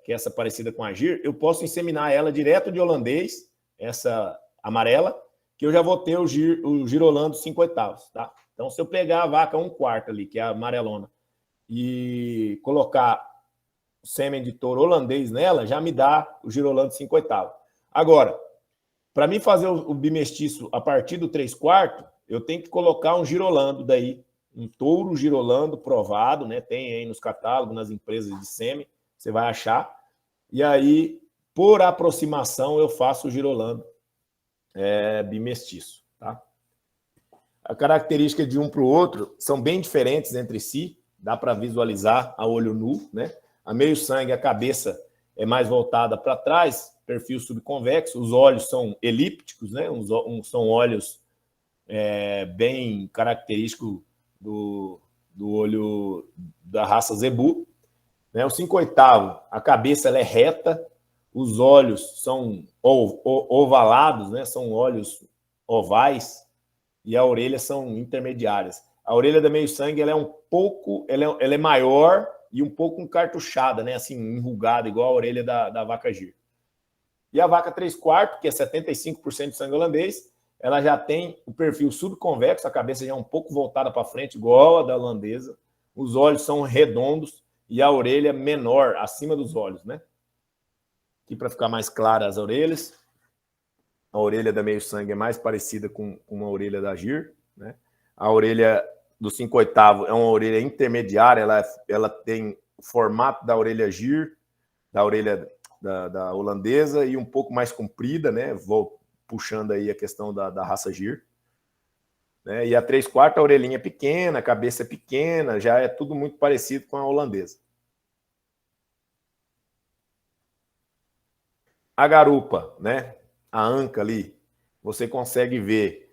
Que é essa parecida com a gir, eu posso inseminar ela direto de holandês, essa amarela, que eu já vou ter o gir holando 5/8, tá? Então, se eu pegar a vaca 1/4 ali, que é a amarelona, e colocar o sêmen de touro holandês nela, já me dá o gir holando 5/8. Agora, para mim fazer o bimestiço a partir do 3/4, eu tenho que colocar um gir holando daí, um touro gir holando provado, né? Tem aí nos catálogos, nas empresas de sêmen, você vai achar. E aí, por aproximação, eu faço o gir holando bimestiço, tá? A característica de um para o outro são bem diferentes entre si, dá para visualizar a olho nu, né? A meio sangue, a cabeça é mais voltada para trás, perfil subconvexo, os olhos são elípticos, né? São olhos bem característicos do olho da raça Zebu. Né? O 5/8, a cabeça ela é reta, os olhos são ovalados, né? São olhos ovais, e a orelha são intermediárias. A orelha da meio sangue ela é um pouco, ela é maior e um pouco encartuchada, né? Assim, enrugada, igual a orelha da vaca gir. E a vaca 3/4, que é 75% de sangue holandês, ela já tem o perfil subconvexo, a cabeça já é um pouco voltada para frente, igual a da holandesa. Os olhos são redondos e a orelha menor, acima dos olhos, né? Aqui para ficar mais clara as orelhas. A orelha da meio sangue é mais parecida com uma orelha da gir, né? A orelha do 5/8 é uma orelha intermediária, ela tem o formato da orelha gir, da orelha da holandesa e um pouco mais comprida, né? Vou puxando aí a questão da raça gir. Né? E a 3/4, a orelhinha é pequena, a cabeça é pequena, já é tudo muito parecido com a holandesa. A garupa, né? A anca ali, você consegue ver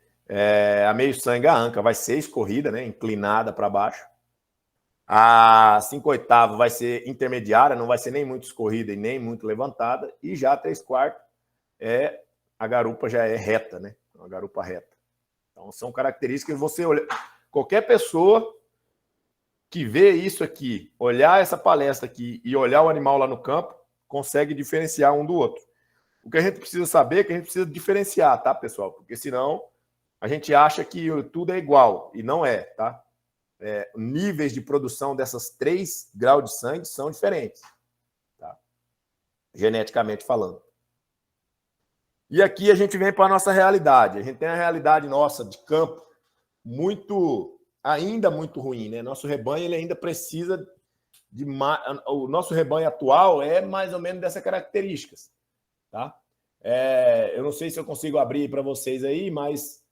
a meio sangue, a anca vai ser escorrida, né? Inclinada para baixo. A 5/8 vai ser intermediária, não vai ser nem muito escorrida e nem muito levantada. E já a 3/4 a garupa já é reta, né? Uma garupa reta. Então, são características que você olha. Qualquer pessoa que vê isso aqui, olhar essa palestra aqui e olhar o animal lá no campo, consegue diferenciar um do outro. O que a gente precisa saber é que a gente precisa diferenciar, tá, pessoal? Porque senão a gente acha que tudo é igual, e não é, tá? Níveis de produção dessas 3 graus de sangue são diferentes, tá? Geneticamente falando. E aqui a gente vem para a nossa realidade. A gente tem a realidade nossa de campo muito ainda muito ruim, né? Nosso rebanho ele ainda precisa de mais. O nosso rebanho atual é mais ou menos dessas características, tá? Eu não sei se eu consigo abrir para vocês aí, mas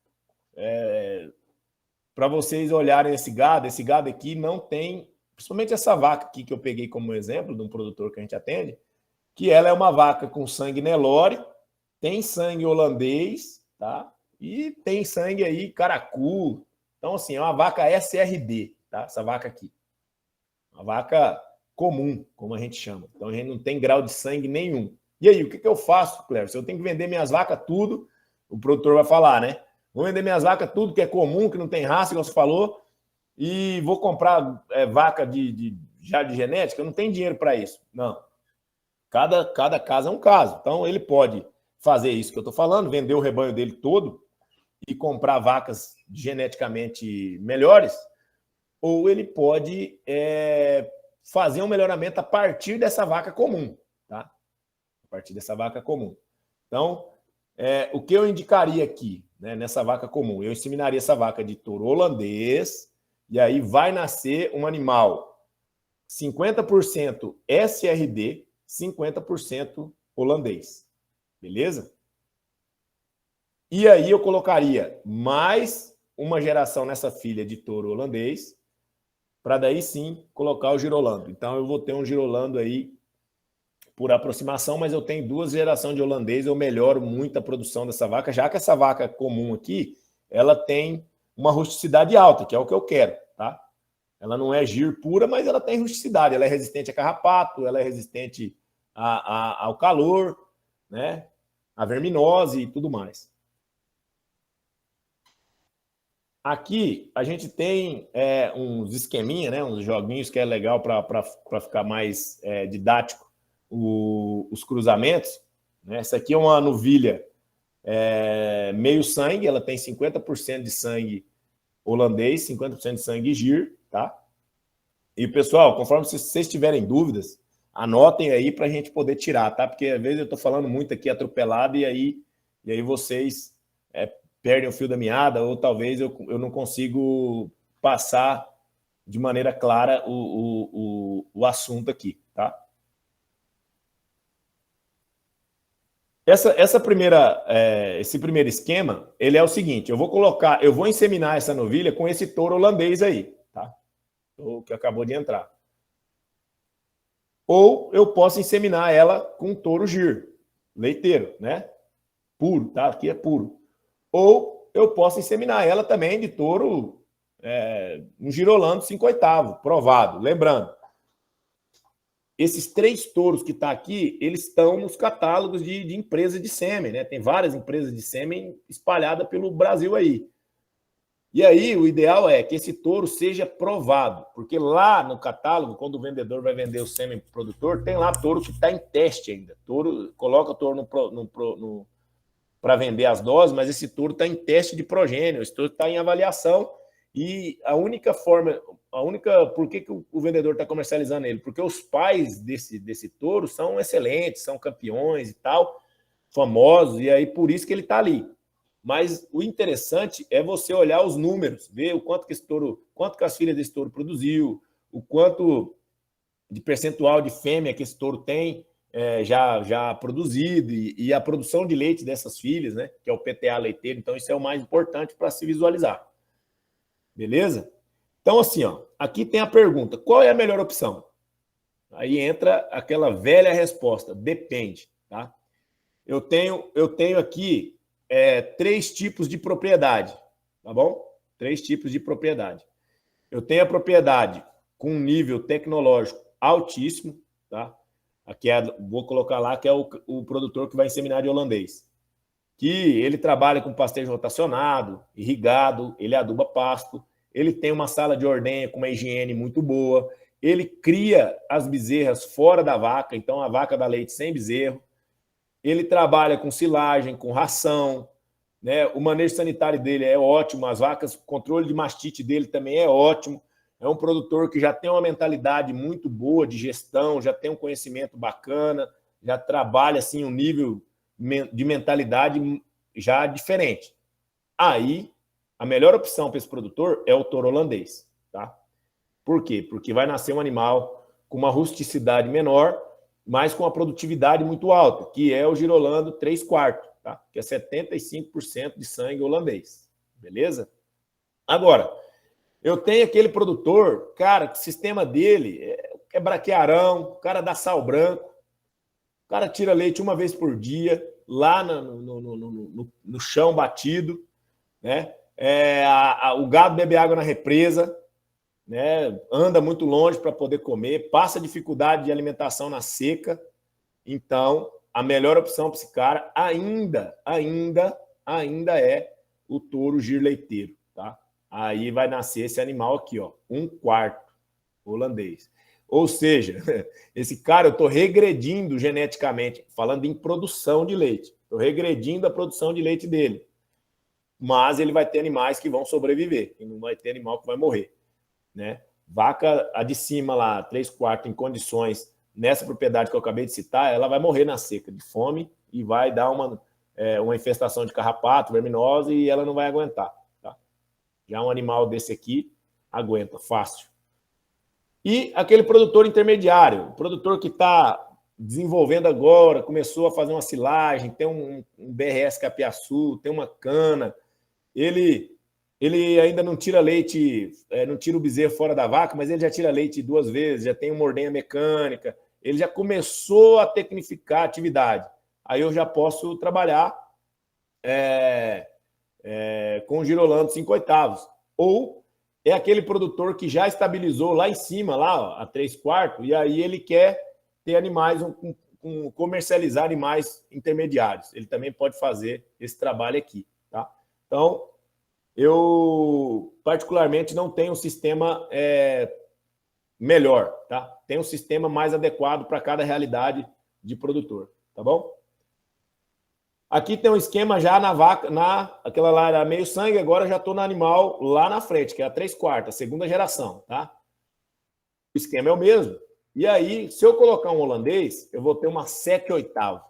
para vocês olharem esse gado aqui não tem, principalmente essa vaca aqui que eu peguei como exemplo de um produtor que a gente atende, que ela é uma vaca com sangue Nelore, tem sangue holandês, tá? E tem sangue aí caracu. Então, assim, é uma vaca SRD, tá? Essa vaca aqui. Uma vaca comum, como a gente chama. Então, a gente não tem grau de sangue nenhum. E aí, o que eu faço, Cléber? Se eu tenho que vender minhas vacas tudo, o produtor vai falar, né? Vou vender minhas vacas tudo que é comum, que não tem raça, igual você falou, e vou comprar vaca já de genética, eu não tenho dinheiro para isso. Não. Cada caso é um caso. Então, ele pode fazer isso que eu estou falando, vender o rebanho dele todo e comprar vacas geneticamente melhores, ou ele pode fazer um melhoramento a partir dessa vaca comum, tá? A partir dessa vaca comum. Então, o que eu indicaria aqui, né, nessa vaca comum? Eu inseminaria essa vaca de touro holandês, e aí vai nascer um animal 50% SRD, 50% holandês. Beleza? E aí eu colocaria mais uma geração nessa filha de touro holandês, para daí sim colocar o girolando. Então eu vou ter um girolando aí por aproximação, mas eu tenho 2 gerações de holandês, eu melhoro muito a produção dessa vaca, já que essa vaca comum aqui, ela tem uma rusticidade alta, que é o que eu quero, tá? Ela não é gir pura, mas ela tem rusticidade, ela é resistente a carrapato, ela é resistente ao calor, né? A verminose e tudo mais. Aqui a gente tem uns esqueminha, né? Uns joguinhos que é legal para ficar mais didático os cruzamentos. Né? Essa aqui é uma novilha meio sangue, ela tem 50% de sangue holandês, 50% de sangue gir, tá? E pessoal, conforme vocês tiverem dúvidas, anotem aí para a gente poder tirar, tá? Porque às vezes eu estou falando muito aqui atropelado e aí vocês perdem o fio da meada, ou talvez eu não consigo passar de maneira clara o assunto aqui, tá? Esse primeiro esquema, ele é o seguinte, eu vou inseminar essa novilha com esse touro holandês aí, tá? O que acabou de entrar. Ou eu posso inseminar ela com um touro gir, leiteiro, né? Puro, tá? Aqui é puro. Ou eu posso inseminar ela também de touro um girolando 5/8, provado. Lembrando, esses 3 touros que estão aqui, eles estão nos catálogos de empresas de sêmen, né? Tem várias empresas de sêmen espalhadas pelo Brasil aí. E aí, o ideal é que esse touro seja provado, porque lá no catálogo, quando o vendedor vai vender o sêmen para o produtor, tem lá touro que está em teste ainda. Coloca o touro para vender as doses, mas esse touro está em teste de progênio, esse touro está em avaliação, e por que o vendedor está comercializando ele? Porque os pais desse touro são excelentes, são campeões e tal, famosos, e aí por isso que ele está ali. Mas o interessante é você olhar os números, ver o quanto que as filhas desse touro produziu, o quanto de percentual de fêmea que esse touro tem já produzido, e a produção de leite dessas filhas, né, que é o PTA leiteiro. Então, isso é o mais importante para se visualizar. Beleza? Então, assim, ó, aqui tem a pergunta: qual é a melhor opção? Aí entra aquela velha resposta: depende, tá? Eu tenho aqui 3 tipos de propriedade, tá bom? 3 tipos de propriedade. Eu tenho a propriedade com um nível tecnológico altíssimo, tá? Aqui vou colocar lá que é o produtor que vai inseminar de holandês. Que ele trabalha com pastejo rotacionado, irrigado, ele aduba pasto, ele tem uma sala de ordenha com uma higiene muito boa, ele cria as bezerras fora da vaca, então a vaca dá leite sem bezerro. Ele trabalha com silagem, com ração, né? O manejo sanitário dele é ótimo, as vacas, o controle de mastite dele também é ótimo. É um produtor que já tem uma mentalidade muito boa de gestão, já tem um conhecimento bacana, já trabalha assim um nível de mentalidade já diferente. Aí a melhor opção para esse produtor é o touro holandês, tá? Por quê? Porque vai nascer um animal com uma rusticidade menor, mas com uma produtividade muito alta, que é o girolando 3/4, tá? Que é 75% de sangue holandês, beleza? Agora, eu tenho aquele produtor, cara, que o sistema dele é braquiarão, o cara dá sal branco, o cara tira leite uma vez por dia, lá no chão batido, né? O gado bebe água na represa, né? Anda muito longe para poder comer, passa dificuldade de alimentação na seca. Então, a melhor opção para esse cara ainda é o touro gir-leiteiro, tá? Aí vai nascer esse animal aqui, ó, 1/4 holandês. Ou seja, esse cara eu estou regredindo geneticamente, falando em produção de leite. Estou regredindo a produção de leite dele. Mas ele vai ter animais que vão sobreviver, e não vai ter animal que vai morrer, né? Vaca, a de cima lá, 3/4 em condições, nessa propriedade que eu acabei de citar, ela vai morrer na seca de fome e vai dar uma infestação de carrapato, verminose, e ela não vai aguentar, tá? Já um animal desse aqui aguenta, fácil. E aquele produtor intermediário, o produtor que está desenvolvendo agora, começou a fazer uma silagem, tem um BRS capiaçu, tem uma cana, ele ainda não tira leite, não tira o bezerro fora da vaca, mas ele já tira leite 2 vezes, já tem uma ordenha mecânica, ele já começou a tecnificar a atividade. Aí eu já posso trabalhar com o girolando 5/8. Ou é aquele produtor que já estabilizou lá em cima, lá, ó, a 3/4, e aí ele quer ter animais, comercializar animais intermediários. Ele também pode fazer esse trabalho aqui, tá? Então, eu particularmente não tenho um sistema melhor, tá? Tem um sistema mais adequado para cada realidade de produtor, tá bom? Aqui tem um esquema já na vaca, aquela lá era meio sangue, agora já estou no animal lá na frente, que é a 3/4, a segunda geração, tá? O esquema é o mesmo. E aí, se eu colocar um holandês, eu vou ter uma 7/8.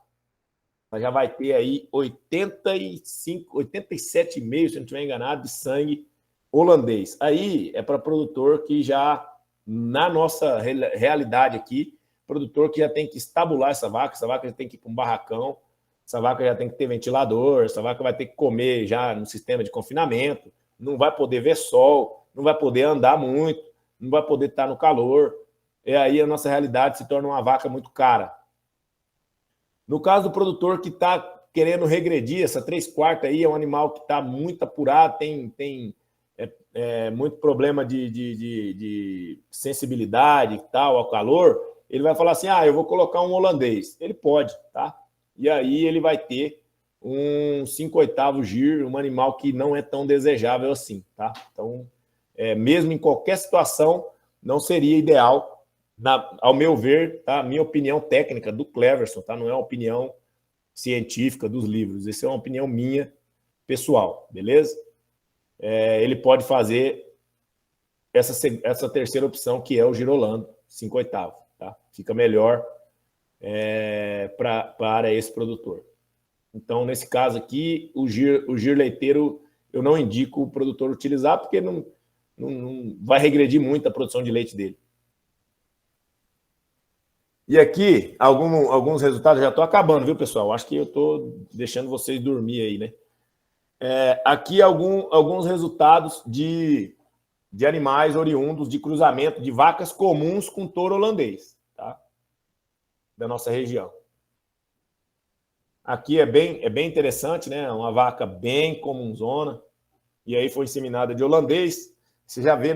Ela já vai ter aí 85, 87,5, se não estiver enganado, de sangue holandês. Aí é para produtor que já, na nossa realidade aqui, produtor que já tem que estabular essa vaca já tem que ir para um barracão, essa vaca já tem que ter ventilador, essa vaca vai ter que comer já no sistema de confinamento, não vai poder ver sol, não vai poder andar muito, não vai poder estar no calor. E aí a nossa realidade se torna uma vaca muito cara. No caso do produtor que está querendo regredir, essa 3/4 aí é um animal que está muito apurado, tem muito problema de sensibilidade e tal ao calor, ele vai falar assim, eu vou colocar um holandês. Ele pode, tá? E aí ele vai ter um 5/8 gir, um animal que não é tão desejável assim, tá? Então, mesmo em qualquer situação, não seria ideal, ao meu ver, tá? Minha opinião técnica do Cleverson, tá? Não é uma opinião científica dos livros, essa é uma opinião minha, pessoal, beleza? Ele pode fazer essa terceira opção, que é o girolando 5/8, tá? Fica melhor para esse produtor. Então, nesse caso aqui, o gir leiteiro, eu não indico o produtor utilizar, porque não vai regredir muito a produção de leite dele. E aqui, alguns resultados, já estou acabando, viu, pessoal? Acho que eu estou deixando vocês dormir aí, né? Aqui, alguns resultados de animais oriundos de cruzamento de vacas comuns com touro holandês, tá? Da nossa região. Aqui é bem interessante, né? Uma vaca bem comunzona, e aí foi inseminada de holandês. Você já vê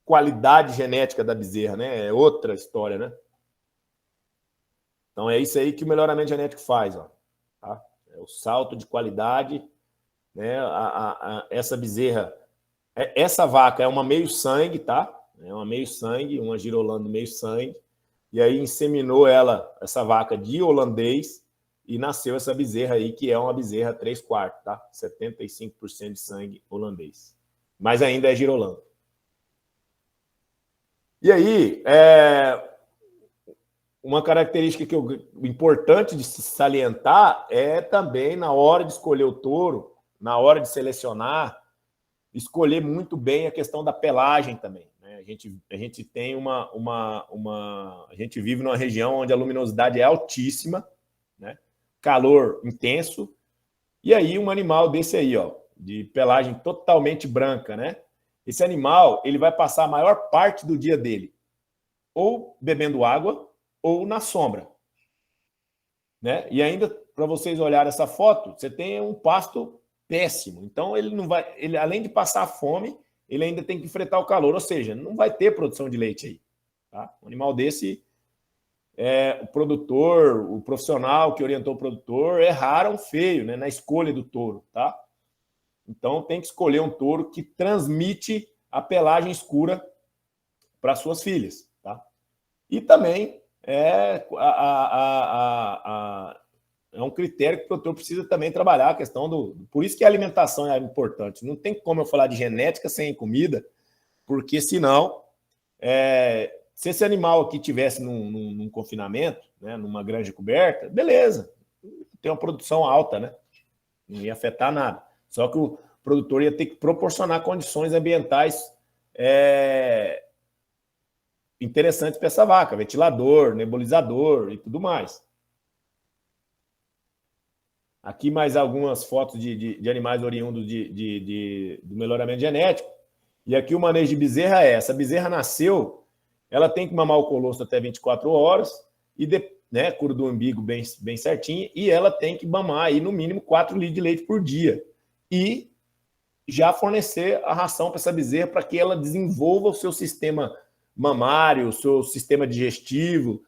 qualidade genética da bezerra, né? É outra história, né? Então é isso aí que o melhoramento genético faz, ó, tá? É o salto de qualidade, né? Essa bezerra, essa vaca é uma meio sangue, tá? É uma meio sangue, uma girolando meio sangue. E aí inseminou essa vaca de holandês, e nasceu essa bezerra aí, que é uma bezerra 3/4, tá? 75% de sangue holandês. Mas ainda é girolando. E aí, uma característica importante de se salientar é também, na hora de escolher o touro, na hora de selecionar, escolher muito bem a questão da pelagem também. Né? A gente tem a gente vive numa região onde a luminosidade é altíssima, né? Calor intenso, e aí um animal desse aí, ó, de pelagem totalmente branca, né? Esse animal, ele vai passar a maior parte do dia dele ou bebendo água ou na sombra, né? E ainda, para vocês olharem essa foto, você tem um pasto péssimo. Então, ele não vai, ele além de passar fome, ele ainda tem que enfrentar o calor, ou seja, não vai ter produção de leite aí. Tá? Um animal desse, o produtor, o profissional que orientou o produtor, erraram feio, né, na escolha do touro. Tá? Então, tem que escolher um touro que transmite a pelagem escura para suas filhas. Tá? E também é um critério que o produtor precisa também trabalhar, a questão Por isso que a alimentação é importante. Não tem como eu falar de genética sem comida, porque senão, se esse animal aqui tivesse num confinamento, né, numa granja coberta, beleza, tem uma produção alta, né? Não ia afetar nada. Só que o produtor ia ter que proporcionar condições ambientais interessantes para essa vaca, ventilador, nebulizador e tudo mais. Aqui mais algumas fotos de animais oriundos do melhoramento genético. E aqui o manejo de bezerra é essa. A bezerra nasceu, ela tem que mamar o colostro até 24 horas, e né, cura do umbigo bem certinho, e ela tem que mamar aí no mínimo 4 litros de leite por dia. E já fornecer a ração para essa bezerra para que ela desenvolva o seu sistema mamário, o seu sistema digestivo,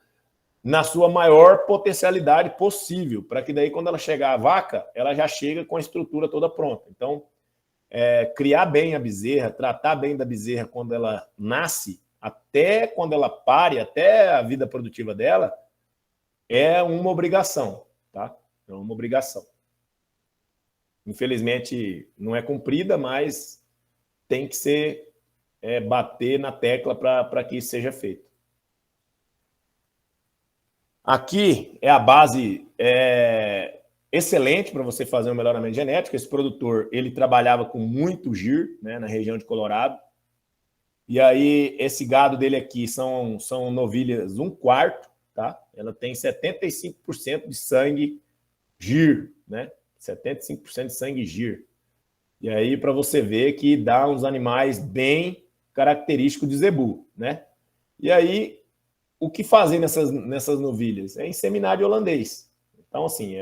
na sua maior potencialidade possível, para que daí, quando ela chegar à vaca, ela já chega com a estrutura toda pronta. Então, criar bem a bezerra, tratar bem da bezerra quando ela nasce, até quando ela pare, até a vida produtiva dela, é uma obrigação, tá? É uma obrigação. Infelizmente, não é cumprida, mas tem que ser bater na tecla para que isso seja feito. Aqui é a base excelente para você fazer um melhoramento genético. Esse produtor, ele trabalhava com muito gir, né, na região de Colorado. E aí, esse gado dele aqui são novilhas 1/4, tá? Ela tem 75% de sangue gir, né? 75% de sangue gir. E aí, para você ver que dá uns animais bem característicos de zebu, né? E aí, o que fazer nessas novilhas? É inseminar de holandês. Então, assim,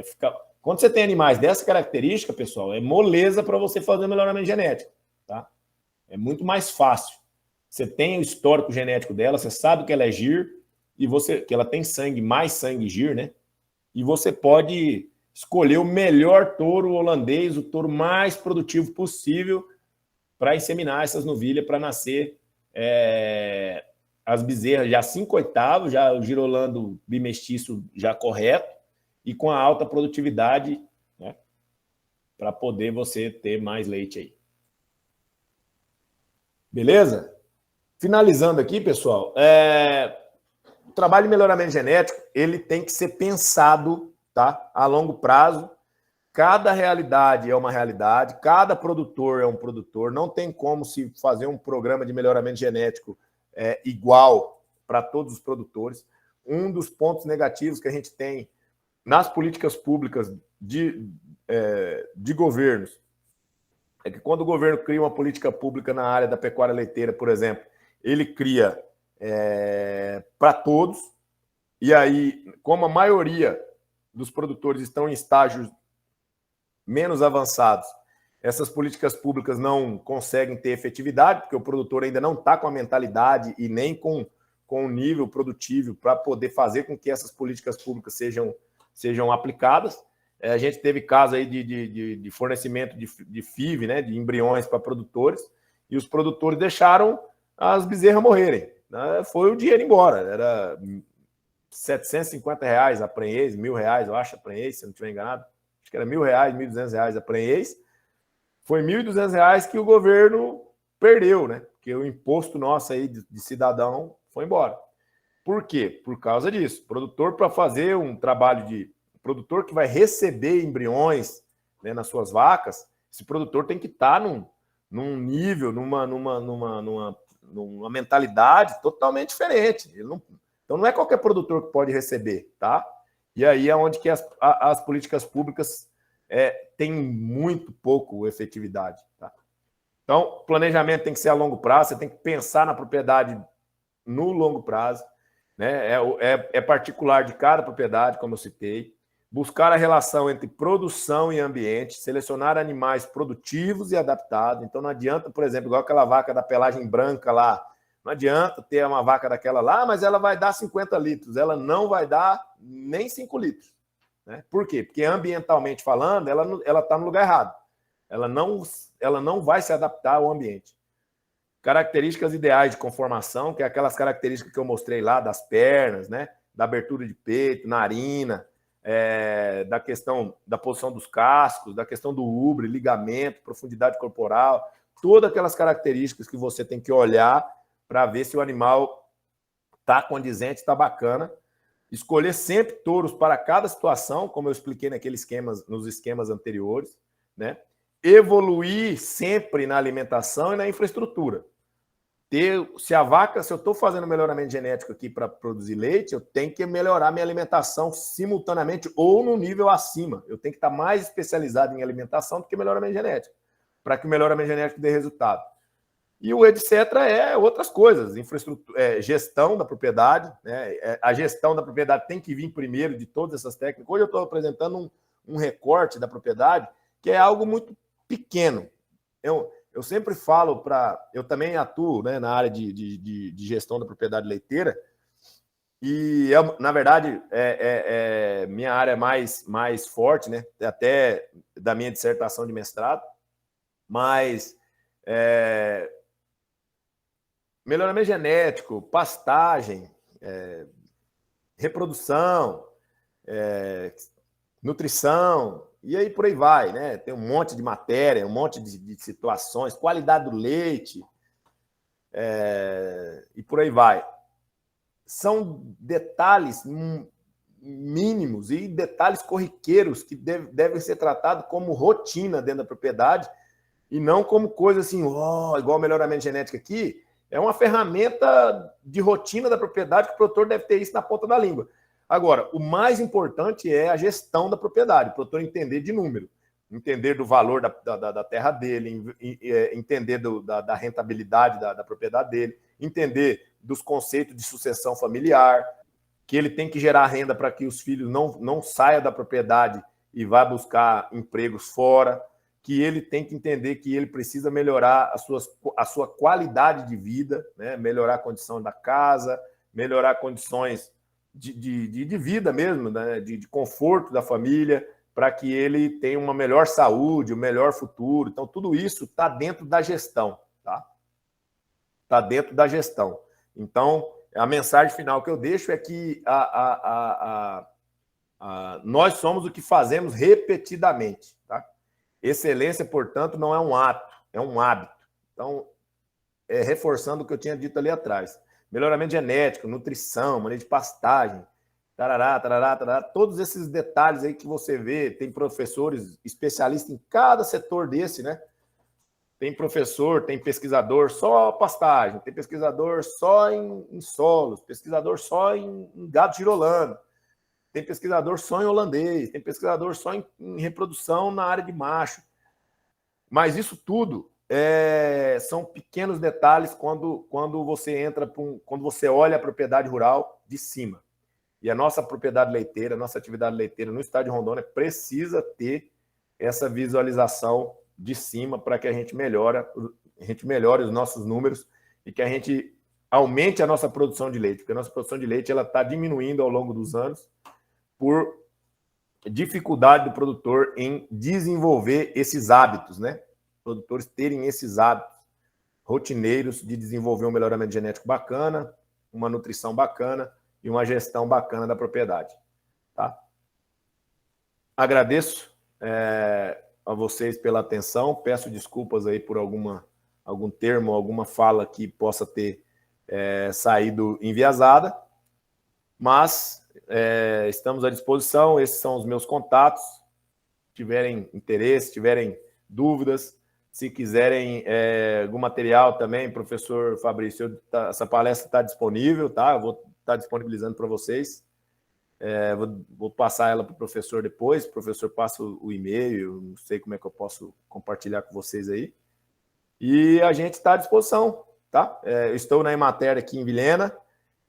quando você tem animais dessa característica, pessoal, é moleza para você fazer melhoramento genético, tá? É muito mais fácil. Você tem o histórico genético dela, você sabe que ela é gir, e que ela tem sangue, mais sangue gir, né? E você pode escolher o melhor touro holandês, o touro mais produtivo possível para inseminar essas novilhas, para nascer as bezerras já 5/8, já o girolando bimestiço já correto, e com a alta produtividade, né, para poder você ter mais leite aí. Beleza? Finalizando aqui, pessoal, o trabalho de melhoramento genético, ele tem que ser pensado, tá, a longo prazo. Cada realidade é uma realidade, cada produtor é um produtor, não tem como se fazer um programa de melhoramento genético igual para todos os produtores. Um dos pontos negativos que a gente tem nas políticas públicas de governos é que quando o governo cria uma política pública na área da pecuária leiteira, por exemplo, ele cria para todos, e aí, como a maioria dos produtores estão em estágios menos avançados, essas políticas públicas não conseguem ter efetividade, porque o produtor ainda não está com a mentalidade e nem com o nível produtivo para poder fazer com que essas políticas públicas sejam aplicadas. A gente teve caso aí de fornecimento de FIV, né, de embriões para produtores, e os produtores deixaram as bezerras morrerem. Né? Foi o dinheiro embora. Era R$750 a prenhez, R$1.000, eu acho, a prenhez, se eu não estiver enganado. Acho que era R$1.000, R$1.200 a prenhez. Foi R$1.200 que o governo perdeu, né? Porque o imposto nosso aí de cidadão foi embora. Por quê? Por causa disso. O produtor, para fazer um trabalho produtor que vai receber embriões, né, nas suas vacas, Esse produtor tem que estar num nível, numa mentalidade totalmente diferente. Então, não é qualquer produtor que pode receber, tá? E aí é onde que as políticas públicas têm muito pouco efetividade, tá? Então, o planejamento tem que ser a longo prazo, você tem que pensar na propriedade no longo prazo, né? É particular de cada propriedade, como eu citei. Buscar a relação entre produção e ambiente, selecionar animais produtivos e adaptados. Então, não adianta, por exemplo, igual aquela vaca da pelagem branca lá, não adianta ter uma vaca daquela lá, mas ela vai dar 50 litros. Ela não vai dar nem 5 litros. Né? Por quê? Porque, ambientalmente falando, ela está no lugar errado. Ela não vai se adaptar ao ambiente. Características ideais de conformação, que é aquelas características que eu mostrei lá, das pernas, né? Da abertura de peito, narina, da questão da posição dos cascos, da questão do úbre, ligamento, profundidade corporal, todas aquelas características que você tem que olhar para ver se o animal está condizente, está bacana. Escolher sempre touros para cada situação, como eu expliquei nos esquemas anteriores, né? Evoluir sempre na alimentação e na infraestrutura. Se eu estou fazendo melhoramento genético aqui para produzir leite, eu tenho que melhorar minha alimentação simultaneamente ou no nível acima. Eu tenho que estar mais especializado em alimentação do que melhoramento genético, para que o melhoramento genético dê resultado. E o etc. é outras coisas, infraestrutura, gestão da propriedade, né? A gestão da propriedade tem que vir primeiro de todas essas técnicas. Hoje eu estou apresentando um recorte da propriedade, que é algo muito pequeno. Eu sempre falo eu também atuo, né, na área de gestão da propriedade leiteira, e na verdade minha área mais forte, né, até da minha dissertação de mestrado, mas melhoramento genético, pastagem, reprodução, nutrição, e aí por aí vai, né? Tem um monte de matéria, um monte de situações, qualidade do leite, e por aí vai. São detalhes mínimos e detalhes corriqueiros que devem ser tratados como rotina dentro da propriedade e não como coisa assim, igual o melhoramento genético aqui, é uma ferramenta de rotina da propriedade que o produtor deve ter isso na ponta da língua. Agora, o mais importante é a gestão da propriedade, o produtor entender de número, entender do valor da terra dele, entender da rentabilidade da propriedade dele, entender dos conceitos de sucessão familiar, que ele tem que gerar renda para que os filhos não saiam da propriedade e vá buscar empregos fora, que ele tem que entender que ele precisa melhorar a sua qualidade de vida, né? Melhorar a condição da casa, melhorar condições de vida mesmo, né? de conforto da família, para que ele tenha uma melhor saúde, um melhor futuro. Então, tudo isso está dentro da gestão. Tá? Está dentro da gestão. Então, a mensagem final que eu deixo é que nós somos o que fazemos repetidamente. Tá? Excelência, portanto, não é um ato, é um hábito. Então, reforçando o que eu tinha dito ali atrás. Melhoramento genético, nutrição, manejo de pastagem, tarará, todos esses detalhes aí que você vê, tem professores especialistas em cada setor desse, né? Tem professor, tem pesquisador só pastagem, tem pesquisador só em solos, pesquisador só em gado girolando, tem pesquisador só em holandês, tem pesquisador só em reprodução na área de macho. Mas isso tudo são pequenos detalhes quando você entra, quando você olha a propriedade rural de cima. E a nossa propriedade leiteira, a nossa atividade leiteira no estado de Rondônia precisa ter essa visualização de cima para que a gente melhore os nossos números e que a gente aumente a nossa produção de leite, porque a nossa produção de leite está diminuindo ao longo dos anos por dificuldade do produtor em desenvolver esses hábitos, né? Produtores terem esses hábitos rotineiros de desenvolver um melhoramento genético bacana, uma nutrição bacana e uma gestão bacana da propriedade. Tá? Agradeço a vocês pela atenção, peço desculpas aí por algum termo, alguma fala que possa ter saído enviesada, mas estamos à disposição, esses são os meus contatos, se tiverem interesse, tiverem dúvidas. Se quiserem algum material também, professor Fabrício, essa palestra está disponível, tá? Eu vou estar disponibilizando para vocês. Vou passar ela para o professor depois. O professor passa o e-mail, não sei como é que eu posso compartilhar com vocês aí. E a gente está à disposição, tá? Eu estou na Emater aqui em Vilhena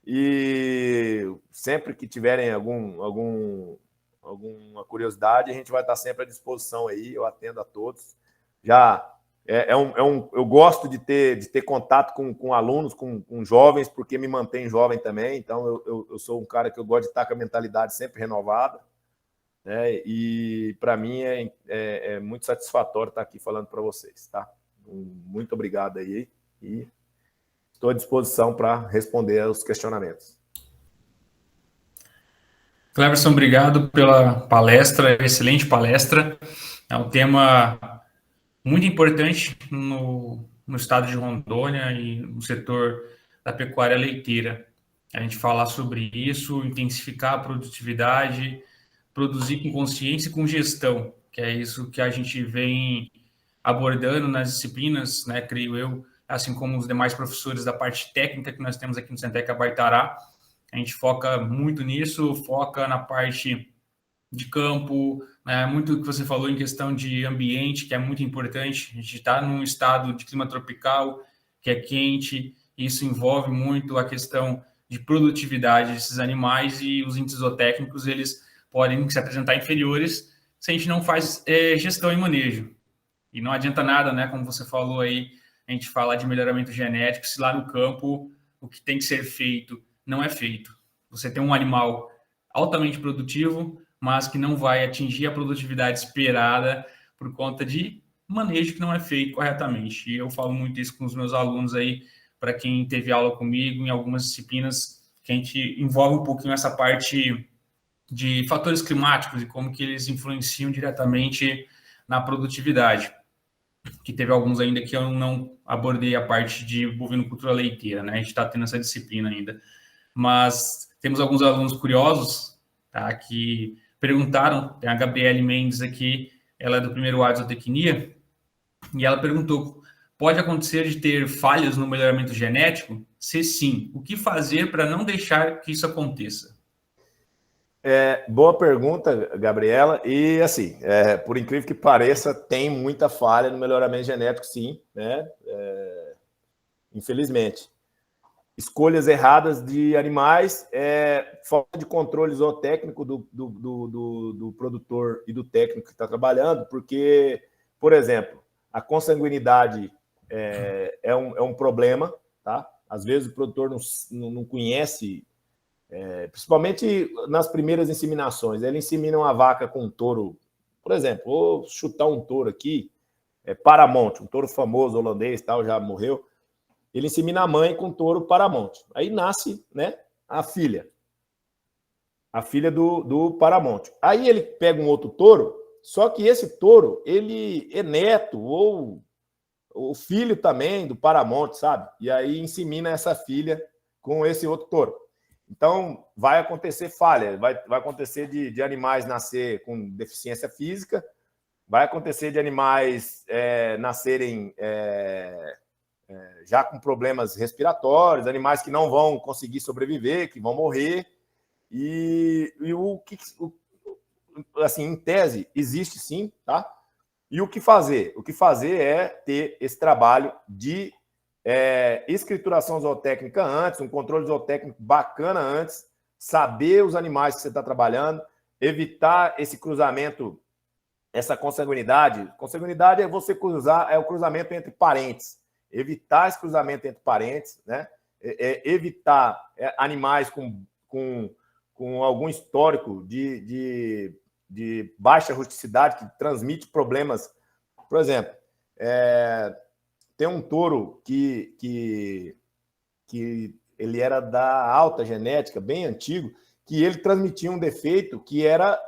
e sempre que tiverem alguma curiosidade, a gente vai estar sempre à disposição aí. Eu atendo a todos. Eu gosto de ter contato com alunos, com jovens, porque me mantém jovem também. Então, eu sou um cara que eu gosto de estar com a mentalidade sempre renovada, né? E, para mim, é muito satisfatório estar aqui falando para vocês, tá? Muito obrigado aí e estou à disposição para responder aos questionamentos. Cleverson, obrigado pela palestra, excelente palestra. É um tema muito importante no estado de Rondônia e no setor da pecuária leiteira. A gente falar sobre isso, intensificar a produtividade, produzir com consciência e com gestão, que é isso que a gente vem abordando nas disciplinas, né, creio eu, assim como os demais professores da parte técnica que nós temos aqui no Centec Abaetará. A gente foca muito nisso, foca na parte de campo, né, muito do que você falou em questão de ambiente, que é muito importante. A gente está num estado de clima tropical, que é quente, e isso envolve muito a questão de produtividade desses animais, e os índices zootécnicos, eles podem se apresentar inferiores se a gente não faz gestão e manejo. E não adianta nada, né, como você falou aí, a gente falar de melhoramento genético, se lá no campo o que tem que ser feito não é feito. Você tem um animal altamente produtivo, mas que não vai atingir a produtividade esperada por conta de manejo que não é feito corretamente. E eu falo muito isso com os meus alunos aí, para quem teve aula comigo em algumas disciplinas, que a gente envolve um pouquinho essa parte de fatores climáticos e como que eles influenciam diretamente na produtividade. Que teve alguns ainda que eu não abordei a parte de bovinocultura leiteira, né? A gente está tendo essa disciplina ainda. Mas temos alguns alunos curiosos, tá, que perguntaram, tem a Gabriele Mendes aqui, ela é do primeiro ano de zootecnia, e ela perguntou, pode acontecer de ter falhas no melhoramento genético? Se sim, o que fazer para não deixar que isso aconteça? Boa pergunta, Gabriela, e assim, por incrível que pareça, tem muita falha no melhoramento genético, sim, né? Infelizmente. Escolhas erradas de animais, falta de controle zootécnico do produtor e do técnico que está trabalhando, porque, por exemplo, a consanguinidade é um problema, tá? Às vezes o produtor não conhece, principalmente nas primeiras inseminações. Ele insemina uma vaca com um touro, por exemplo, vou chutar um touro aqui, Paramount, um touro famoso holandês, tal, já morreu. Ele insemina a mãe com touro Paramount. Aí nasce, né, a filha do Paramount. Aí ele pega um outro touro, só que esse touro, ele é neto ou o filho também do Paramount, sabe? E aí insemina essa filha com esse outro touro. Então, vai acontecer falha, vai acontecer de animais nascer com deficiência física, vai acontecer de animais nascerem já com problemas respiratórios, animais que não vão conseguir sobreviver, que vão morrer. E assim, em tese, existe sim, tá? E o que fazer? O que fazer é ter esse trabalho de escrituração zootécnica antes, um controle zootécnico bacana antes, saber os animais que você está trabalhando, evitar esse cruzamento, essa consanguinidade. Consanguinidade é você cruzar, é o cruzamento entre parentes. Evitar esse cruzamento entre parentes, né? Evitar animais com algum histórico de baixa rusticidade que transmite problemas. Por exemplo, tem um touro que ele era da alta genética, bem antigo, que ele transmitia um defeito que era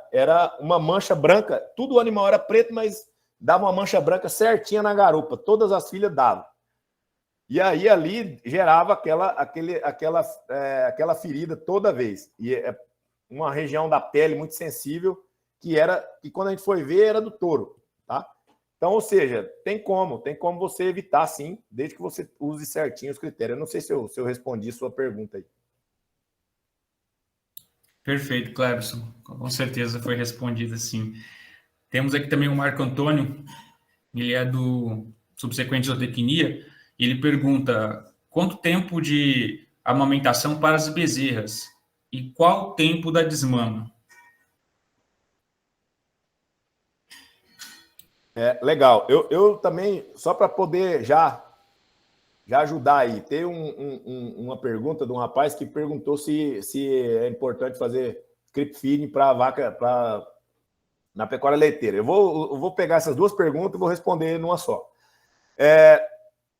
uma mancha branca. Tudo o animal era preto, mas dava uma mancha branca certinha na garupa. Todas as filhas davam. E aí ali gerava aquela ferida toda vez. E é uma região da pele muito sensível que quando a gente foi ver, era do touro, tá? Então, ou seja, tem como você evitar, sim, desde que você use certinho os critérios. Eu não sei se eu respondi a sua pergunta aí. Perfeito, Cleberson. Com certeza foi respondido, sim. Temos aqui também o Marco Antônio, ele é do Subsequente Zootecnia, e ele pergunta quanto tempo de amamentação para as bezerras e qual o tempo da desmama? Legal. Eu também, só para poder já ajudar aí, tem uma pergunta de um rapaz que perguntou se é importante fazer creep feeding para vaca, na pecuária leiteira. Eu vou pegar essas duas perguntas e vou responder numa só.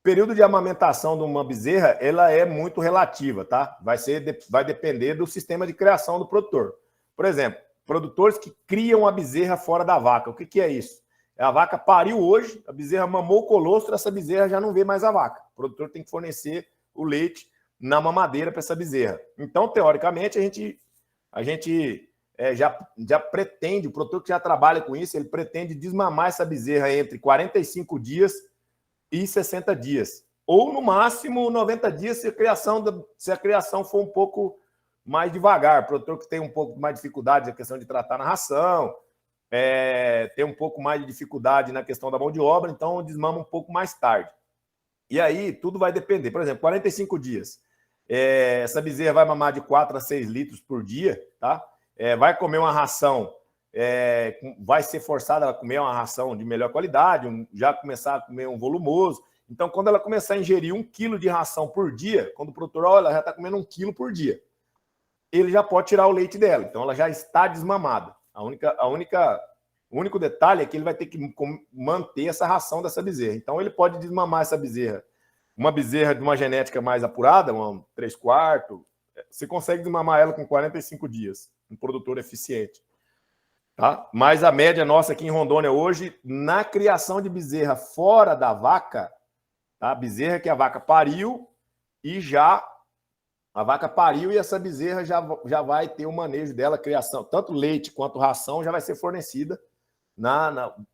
Período de amamentação de uma bezerra, ela é muito relativa, tá? Vai depender do sistema de criação do produtor. Por exemplo, produtores que criam a bezerra fora da vaca. O que é isso? A vaca pariu hoje, a bezerra mamou o colostro, essa bezerra já não vê mais a vaca. O produtor tem que fornecer o leite na mamadeira para essa bezerra. Então, teoricamente, a gente já pretende, o produtor que já trabalha com isso, ele pretende desmamar essa bezerra entre 45 dias e 60 dias. Ou, no máximo, 90 dias, se a criação for um pouco mais devagar. O produtor que tem um pouco mais de dificuldade na questão de tratar na ração, tem um pouco mais de dificuldade na questão da mão de obra, então desmama um pouco mais tarde. E aí, tudo vai depender. Por exemplo, 45 dias. Essa bezerra vai mamar de 4 a 6 litros por dia, tá? Vai comer uma ração, vai ser forçada a comer uma ração de melhor qualidade, já começar a comer um volumoso. Então, quando ela começar a ingerir 1 quilo de ração por dia, quando o produtor olha, ela já está comendo 1 quilo por dia, ele já pode tirar o leite dela. Então, ela já está desmamada. O único detalhe é que ele vai ter que manter essa ração dessa bezerra. Então, ele pode desmamar essa bezerra. Uma bezerra de uma genética mais apurada, uma 3/4, você consegue desmamar ela com 45 dias. Um produtor eficiente. Tá? Mas a média nossa aqui em Rondônia hoje, na criação de bezerra fora da vaca, tá? Bezerra que a vaca pariu e essa bezerra já vai ter o manejo dela, criação, tanto leite quanto ração já vai ser fornecida,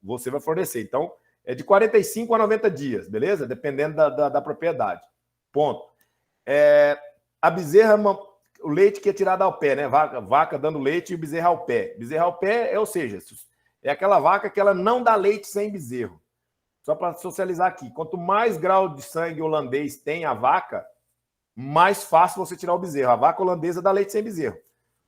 você vai fornecer. Então, é de 45 a 90 dias, beleza? Dependendo da propriedade. Ponto. A bezerra, o leite que é tirado ao pé, né? Vaca dando leite e bezerra ao pé. Bezerra ao pé, ou seja, é aquela vaca que ela não dá leite sem bezerro. Só para socializar aqui, quanto mais grau de sangue holandês tem a vaca, mais fácil você tirar o bezerro. A vaca holandesa dá leite sem bezerro.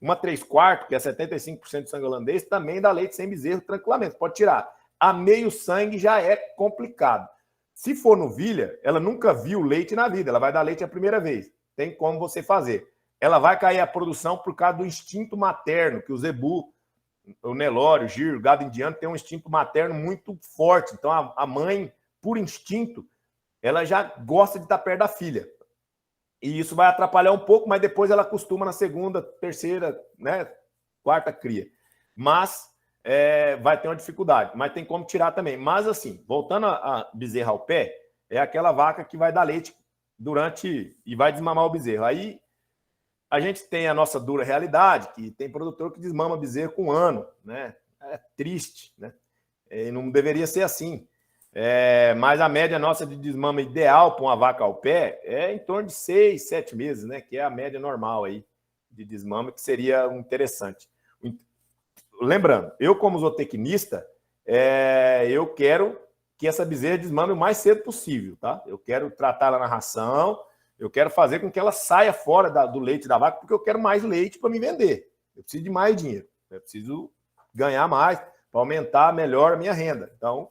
Uma 3/4, que é 75% de sangue holandês, também dá leite sem bezerro tranquilamente, pode tirar. A meio sangue já é complicado. Se for novilha, ela nunca viu leite na vida, ela vai dar leite a primeira vez. Tem como você fazer. Ela vai cair a produção por causa do instinto materno, que o zebu, o Nelore, o giro, o gado indiano tem um instinto materno muito forte. Então, a mãe, por instinto, ela já gosta de estar perto da filha. E isso vai atrapalhar um pouco, mas depois ela acostuma na segunda, terceira, né, quarta cria. Mas vai ter uma dificuldade, mas tem como tirar também. Mas assim, voltando a bezerra ao pé, é aquela vaca que vai dar leite e vai desmamar o bezerro. Aí a gente tem a nossa dura realidade, que tem produtor que desmama bezerro com 1 ano, né? É triste, né? E não deveria ser assim. Mas a média nossa de desmama ideal para uma vaca ao pé é em torno de 6, 7 meses, né? Que é a média normal aí de desmama, que seria interessante. Lembrando, eu como zootecnista, eu quero que essa bezerra desmame o mais cedo possível, tá? Eu quero tratá-la na ração, eu quero fazer com que ela saia fora do leite da vaca, porque eu quero mais leite para me vender. Eu preciso de mais dinheiro, eu preciso ganhar mais para aumentar melhor a minha renda. Então,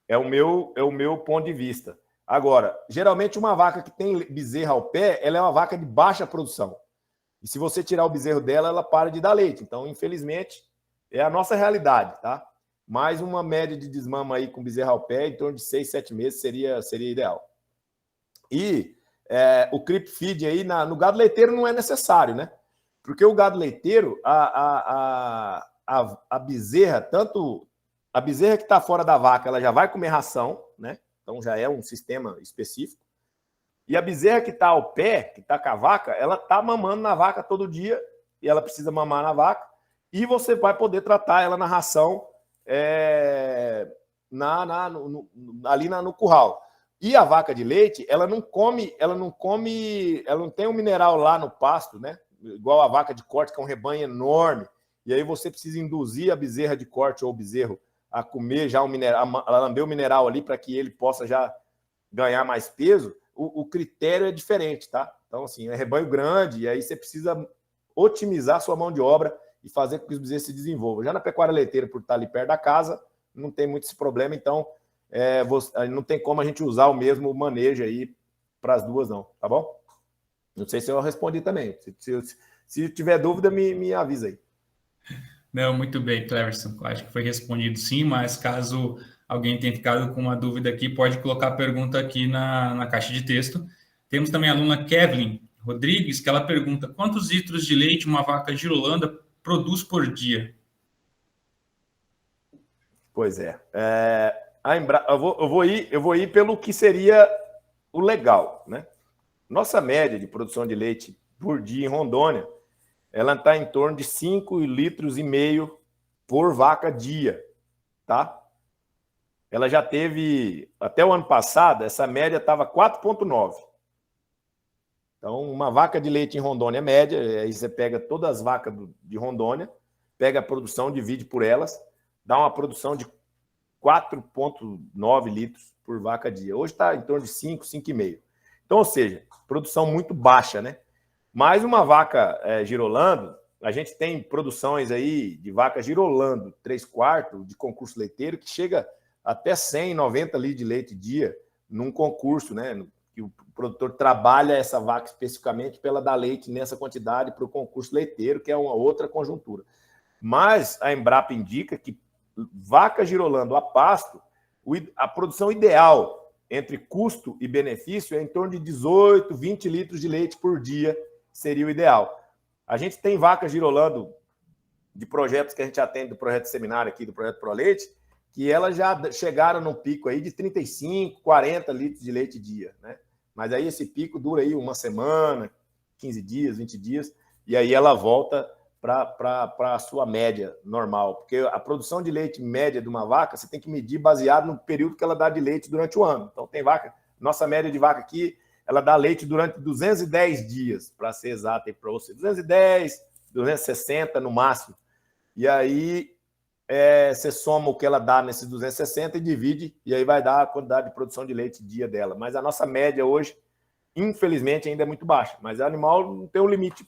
é o meu ponto de vista. Agora, geralmente uma vaca que tem bezerra ao pé, ela é uma vaca de baixa produção. E se você tirar o bezerro dela, ela para de dar leite. Então, infelizmente, é a nossa realidade, tá? Mais uma média de desmama aí com bezerra ao pé, em torno de 6, 7 meses seria ideal. E o creep feed aí no gado leiteiro não é necessário, né? Porque o gado leiteiro, a bezerra, tanto a bezerra que está fora da vaca, ela já vai comer ração, né? Então já é um sistema específico. E a bezerra que está ao pé, que está com a vaca, ela está mamando na vaca todo dia, e ela precisa mamar na vaca, e você vai poder tratar ela na ração ali no curral. E a vaca de leite, ela não tem um mineral lá no pasto, né? Igual a vaca de corte, que é um rebanho enorme. E aí você precisa induzir a bezerra de corte ou o bezerro a comer já o mineral, a lamber o mineral ali para que ele possa já ganhar mais peso. O critério é diferente, tá? Então, assim, é rebanho grande, e aí você precisa otimizar a sua mão de obra e fazer com que os bezerros se desenvolvam. Já na pecuária leiteira, por estar ali perto da casa, não tem muito esse problema, então não tem como a gente usar o mesmo manejo aí para as duas, não, tá bom? Não sei se eu respondi também. Se tiver dúvida, me avisa aí. Não, muito bem, Cleverson. Acho que foi respondido sim, mas caso alguém tenha ficado com uma dúvida aqui, pode colocar a pergunta aqui na caixa de texto. Temos também a aluna Kevin Rodrigues, que ela pergunta: quantos litros de leite uma vaca girolanda produz por dia? Pois é. Eu vou ir pelo que seria o legal, né? Nossa média de produção de leite por dia em Rondônia, ela está em torno de 5,5 litros por vaca dia, tá? Ela já teve, até o ano passado, essa média estava 4,9. Então, uma vaca de leite em Rondônia média, aí você pega todas as vacas de Rondônia, pega a produção, divide por elas, dá uma produção de 4,9 litros por vaca dia. Hoje está em torno de 5, 5,5. Então, ou seja, produção muito baixa, né? Mais uma vaca girolando, a gente tem produções aí de vaca girolando 3/4 de concurso leiteiro que chega até 190 litros de leite dia num concurso, né? Que o produtor trabalha essa vaca especificamente para ela dar leite nessa quantidade para o concurso leiteiro, que é uma outra conjuntura. Mas a Embrapa indica que vaca girolando a pasto, a produção ideal entre custo e benefício é em torno de 18, 20 litros de leite por dia, seria o ideal. A gente tem vaca girolando de projetos que a gente atende do projeto seminário aqui, do projeto ProLeite, que elas já chegaram num pico aí de 35, 40 litros de leite dia, né? Mas aí esse pico dura aí uma semana, 15 dias, 20 dias, e aí ela volta para a sua média normal. Porque a produção de leite média de uma vaca, você tem que medir baseado no período que ela dá de leite durante o ano. Então tem vaca, nossa média de vaca aqui, ela dá leite durante 210 dias, para ser exato aí para você. 210, 260 no máximo. E aí você soma o que ela dá nesses 260 e divide, e aí vai dar a quantidade de produção de leite dia dela. Mas a nossa média hoje, infelizmente, ainda é muito baixa. Mas o animal não tem um limite,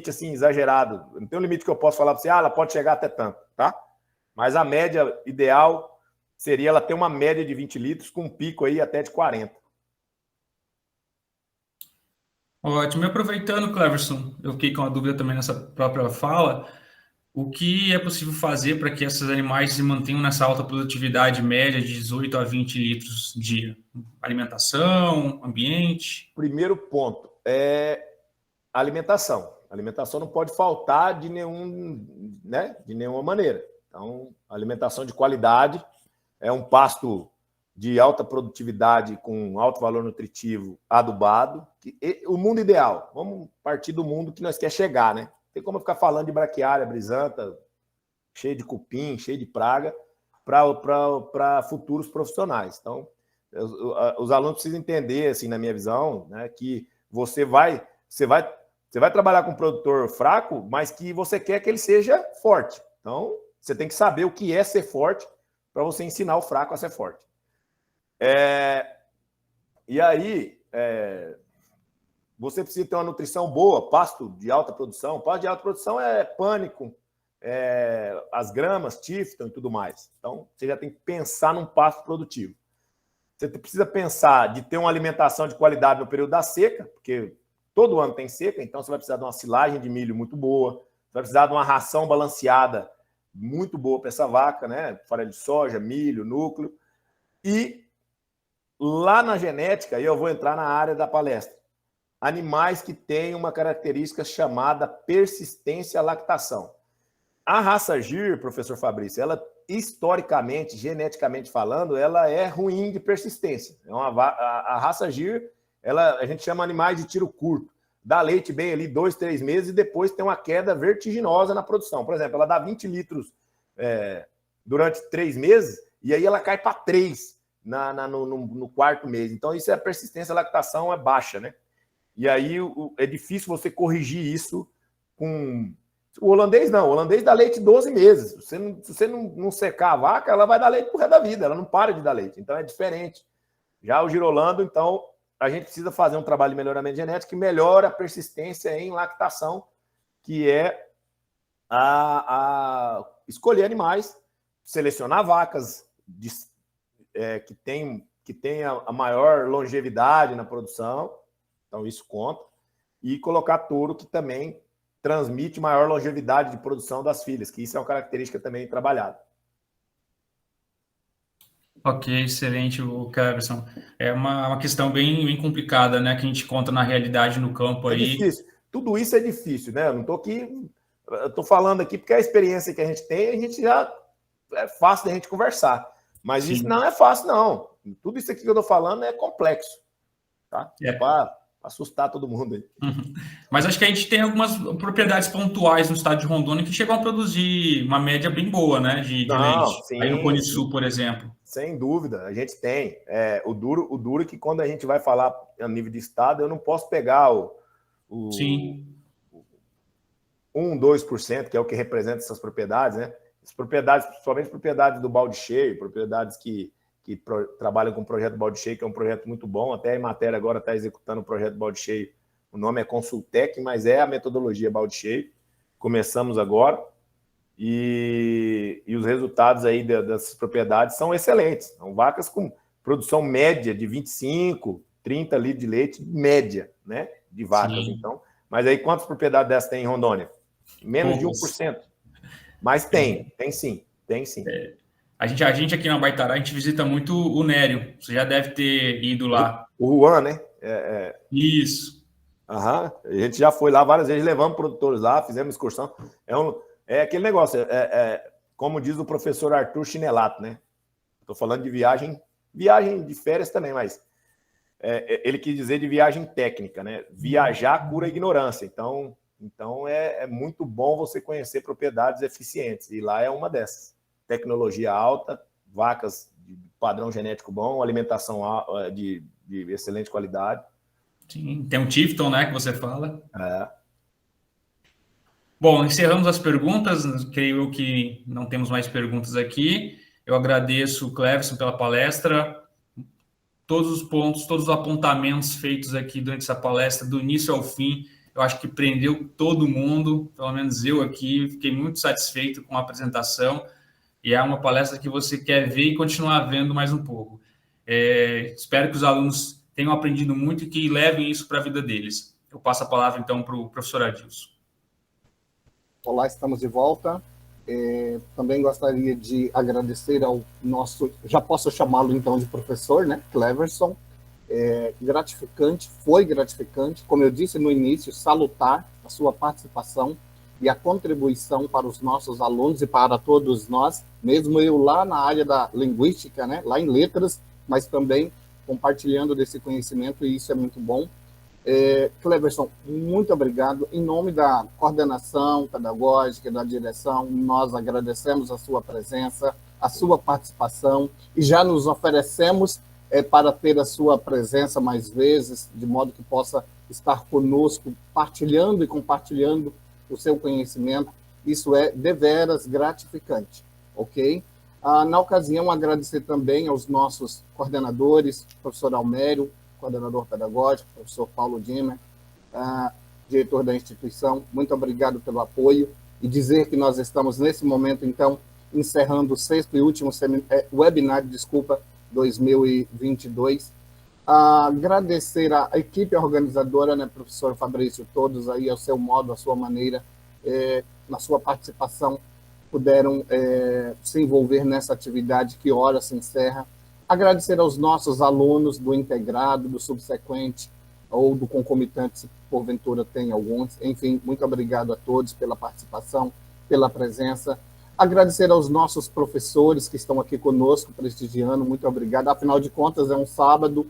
assim exagerado. Não tem um limite que eu posso falar para você, ela pode chegar até tanto, tá? Mas a média ideal seria ela ter uma média de 20 litros com um pico aí até de 40. Ótimo. E aproveitando, Cleverson, eu fiquei com uma dúvida também nessa própria fala. O que é possível fazer para que esses animais se mantenham nessa alta produtividade média de 18 a 20 litros dia? Alimentação, ambiente? Primeiro ponto é alimentação. A alimentação não pode faltar de nenhuma maneira. Então, alimentação de qualidade, é um pasto de alta produtividade com alto valor nutritivo adubado. O mundo ideal, vamos partir do mundo que nós quer chegar, né? Tem como ficar falando de braquiária, brisanta, cheio de cupim, cheio de praga, para futuros profissionais. Então, os alunos precisam entender, assim, na minha visão, né, que você vai trabalhar com um produtor fraco, mas que você quer que ele seja forte. Então, você tem que saber o que é ser forte para você ensinar o fraco a ser forte. E aí, você precisa ter uma nutrição boa, pasto de alta produção. Pasto de alta produção é pânico, as gramas, tifton e tudo mais. Então, você já tem que pensar num pasto produtivo. Você precisa pensar de ter uma alimentação de qualidade no período da seca, porque todo ano tem seca, então você vai precisar de uma silagem de milho muito boa, você vai precisar de uma ração balanceada muito boa para essa vaca, né? Farelo de soja, milho, núcleo. E lá na genética, aí eu vou entrar na área da palestra, animais que têm uma característica chamada persistência à lactação. A raça Gir, professor Fabrício, ela historicamente, geneticamente falando, ela é ruim de persistência. A raça Gir, a gente chama animais de tiro curto. Dá leite bem ali 2, 3 meses e depois tem uma queda vertiginosa na produção. Por exemplo, ela dá 20 litros durante 3 meses e aí ela cai para 3 no quarto mês. Então, isso é a persistência, a lactação é baixa, né? E aí é difícil você corrigir isso com... O holandês não, o holandês dá leite 12 meses. Se você não secar a vaca, ela vai dar leite pro resto da vida, ela não para de dar leite. Então é diferente. Já o girolando, então, a gente precisa fazer um trabalho de melhoramento genético que melhora a persistência em lactação, que é a escolher animais, selecionar vacas que tem a maior longevidade na produção, então isso conta, e colocar touro que também transmite maior longevidade de produção das filhas, que isso é uma característica também trabalhada. Ok, excelente, Cleverson. É uma questão bem complicada, né, que a gente conta na realidade no campo aí. É difícil. Tudo isso é difícil, né? Eu não estou aqui... Eu estou falando aqui porque a experiência que a gente tem, a gente já... É fácil da gente conversar. Mas Sim. Isso não é fácil, não. Tudo isso aqui que eu estou falando é complexo. Tá? É para assustar todo mundo aí. Uhum. Mas acho que a gente tem algumas propriedades pontuais no estado de Rondônia que chegam a produzir uma média bem boa, né, de leite. Sim, aí no Cone Sul, por exemplo. Sem dúvida, a gente tem. O duro é que quando a gente vai falar a nível de estado, eu não posso pegar Sim. 1, 2%, que é o que representa essas propriedades, né? As propriedades, principalmente propriedades do balde cheio, propriedades que trabalham com o projeto Balde Cheio, que é um projeto muito bom. Até a Emater agora está executando o projeto Balde Cheio. O nome é Consultec, mas é a metodologia Balde Cheio. Começamos agora. E os resultados aí dessas propriedades são excelentes. São vacas com produção média de 25, 30 litros de leite, média, né? De vacas. Sim. Então, mas aí quantas propriedades dessas tem em Rondônia? Menos de 1%. Mas tem sim. A gente aqui na Baitará, a gente visita muito o Nério. Você já deve ter ido lá. O Juan, né? Isso. A gente já foi lá várias vezes, levamos produtores lá, fizemos excursão. É aquele negócio, como diz o professor Arthur Chinelato, né? Estou falando de viagem de férias também, mas ele quis dizer de viagem técnica, né? Viajar cura a ignorância. Então é muito bom você conhecer propriedades eficientes, e lá é uma dessas. Tecnologia alta, vacas de padrão genético bom, alimentação de excelente qualidade. Sim, tem um Tifton, né, que você fala. Bom, encerramos as perguntas, creio que não temos mais perguntas aqui. Eu agradeço o Cleverson pela palestra, todos os pontos, todos os apontamentos feitos aqui durante essa palestra, do início ao fim, eu acho que prendeu todo mundo, pelo menos eu aqui, fiquei muito satisfeito com a apresentação, e é uma palestra que você quer ver e continuar vendo mais um pouco. Espero que os alunos tenham aprendido muito e que levem isso para a vida deles. Eu passo a palavra, então, para o professor Adilson. Olá, estamos de volta. Também gostaria de agradecer ao nosso, já posso chamá-lo então de professor, né, Cleverson. Gratificante, foi gratificante, como eu disse no início, salutar a sua participação e a contribuição para os nossos alunos e para todos nós, mesmo eu lá na área da linguística, né, lá em letras, mas também compartilhando desse conhecimento, e isso é muito bom. Cleverson, muito obrigado. Em nome da coordenação pedagógica, da direção, nós agradecemos a sua presença, a sua participação, e já nos oferecemos para ter a sua presença mais vezes, de modo que possa estar conosco, partilhando e compartilhando o seu conhecimento. Isso é deveras gratificante, ok? Na ocasião, agradecer também aos nossos coordenadores, professor Almério, coordenador pedagógico, professor Paulo Dimmer, diretor da instituição, muito obrigado pelo apoio, e dizer que nós estamos, nesse momento, então, encerrando o 6º e último webinar, 2022. Agradecer à equipe organizadora, né, professor Fabrício, todos aí, ao seu modo, à sua maneira, na sua participação, puderam se envolver nessa atividade que ora se encerra. Agradecer aos nossos alunos do integrado, do subsequente ou do concomitante, se porventura tem alguns. Enfim, muito obrigado a todos pela participação, pela presença. Agradecer aos nossos professores que estão aqui conosco, prestigiando, muito obrigado. Afinal de contas, é um sábado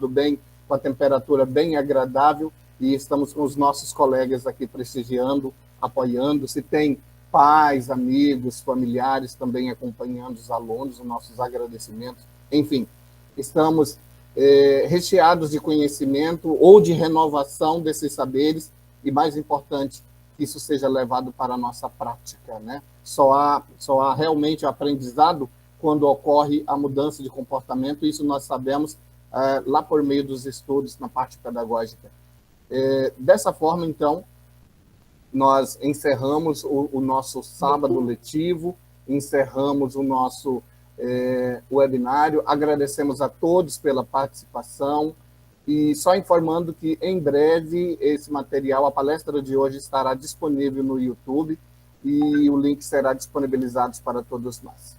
bem, com a temperatura bem agradável, e estamos com os nossos colegas aqui prestigiando, apoiando. Se tem pais, amigos, familiares também acompanhando os alunos, os nossos agradecimentos. Enfim, estamos recheados de conhecimento ou de renovação desses saberes e, mais importante, que isso seja levado para a nossa prática, né? Só há realmente aprendizado quando ocorre a mudança de comportamento, e isso nós sabemos lá por meio dos estudos na parte pedagógica. Dessa forma, então, nós encerramos o nosso sábado letivo, encerramos o nosso webinário, agradecemos a todos pela participação, e só informando que, em breve, esse material, a palestra de hoje, estará disponível no YouTube, e o link será disponibilizado para todos nós.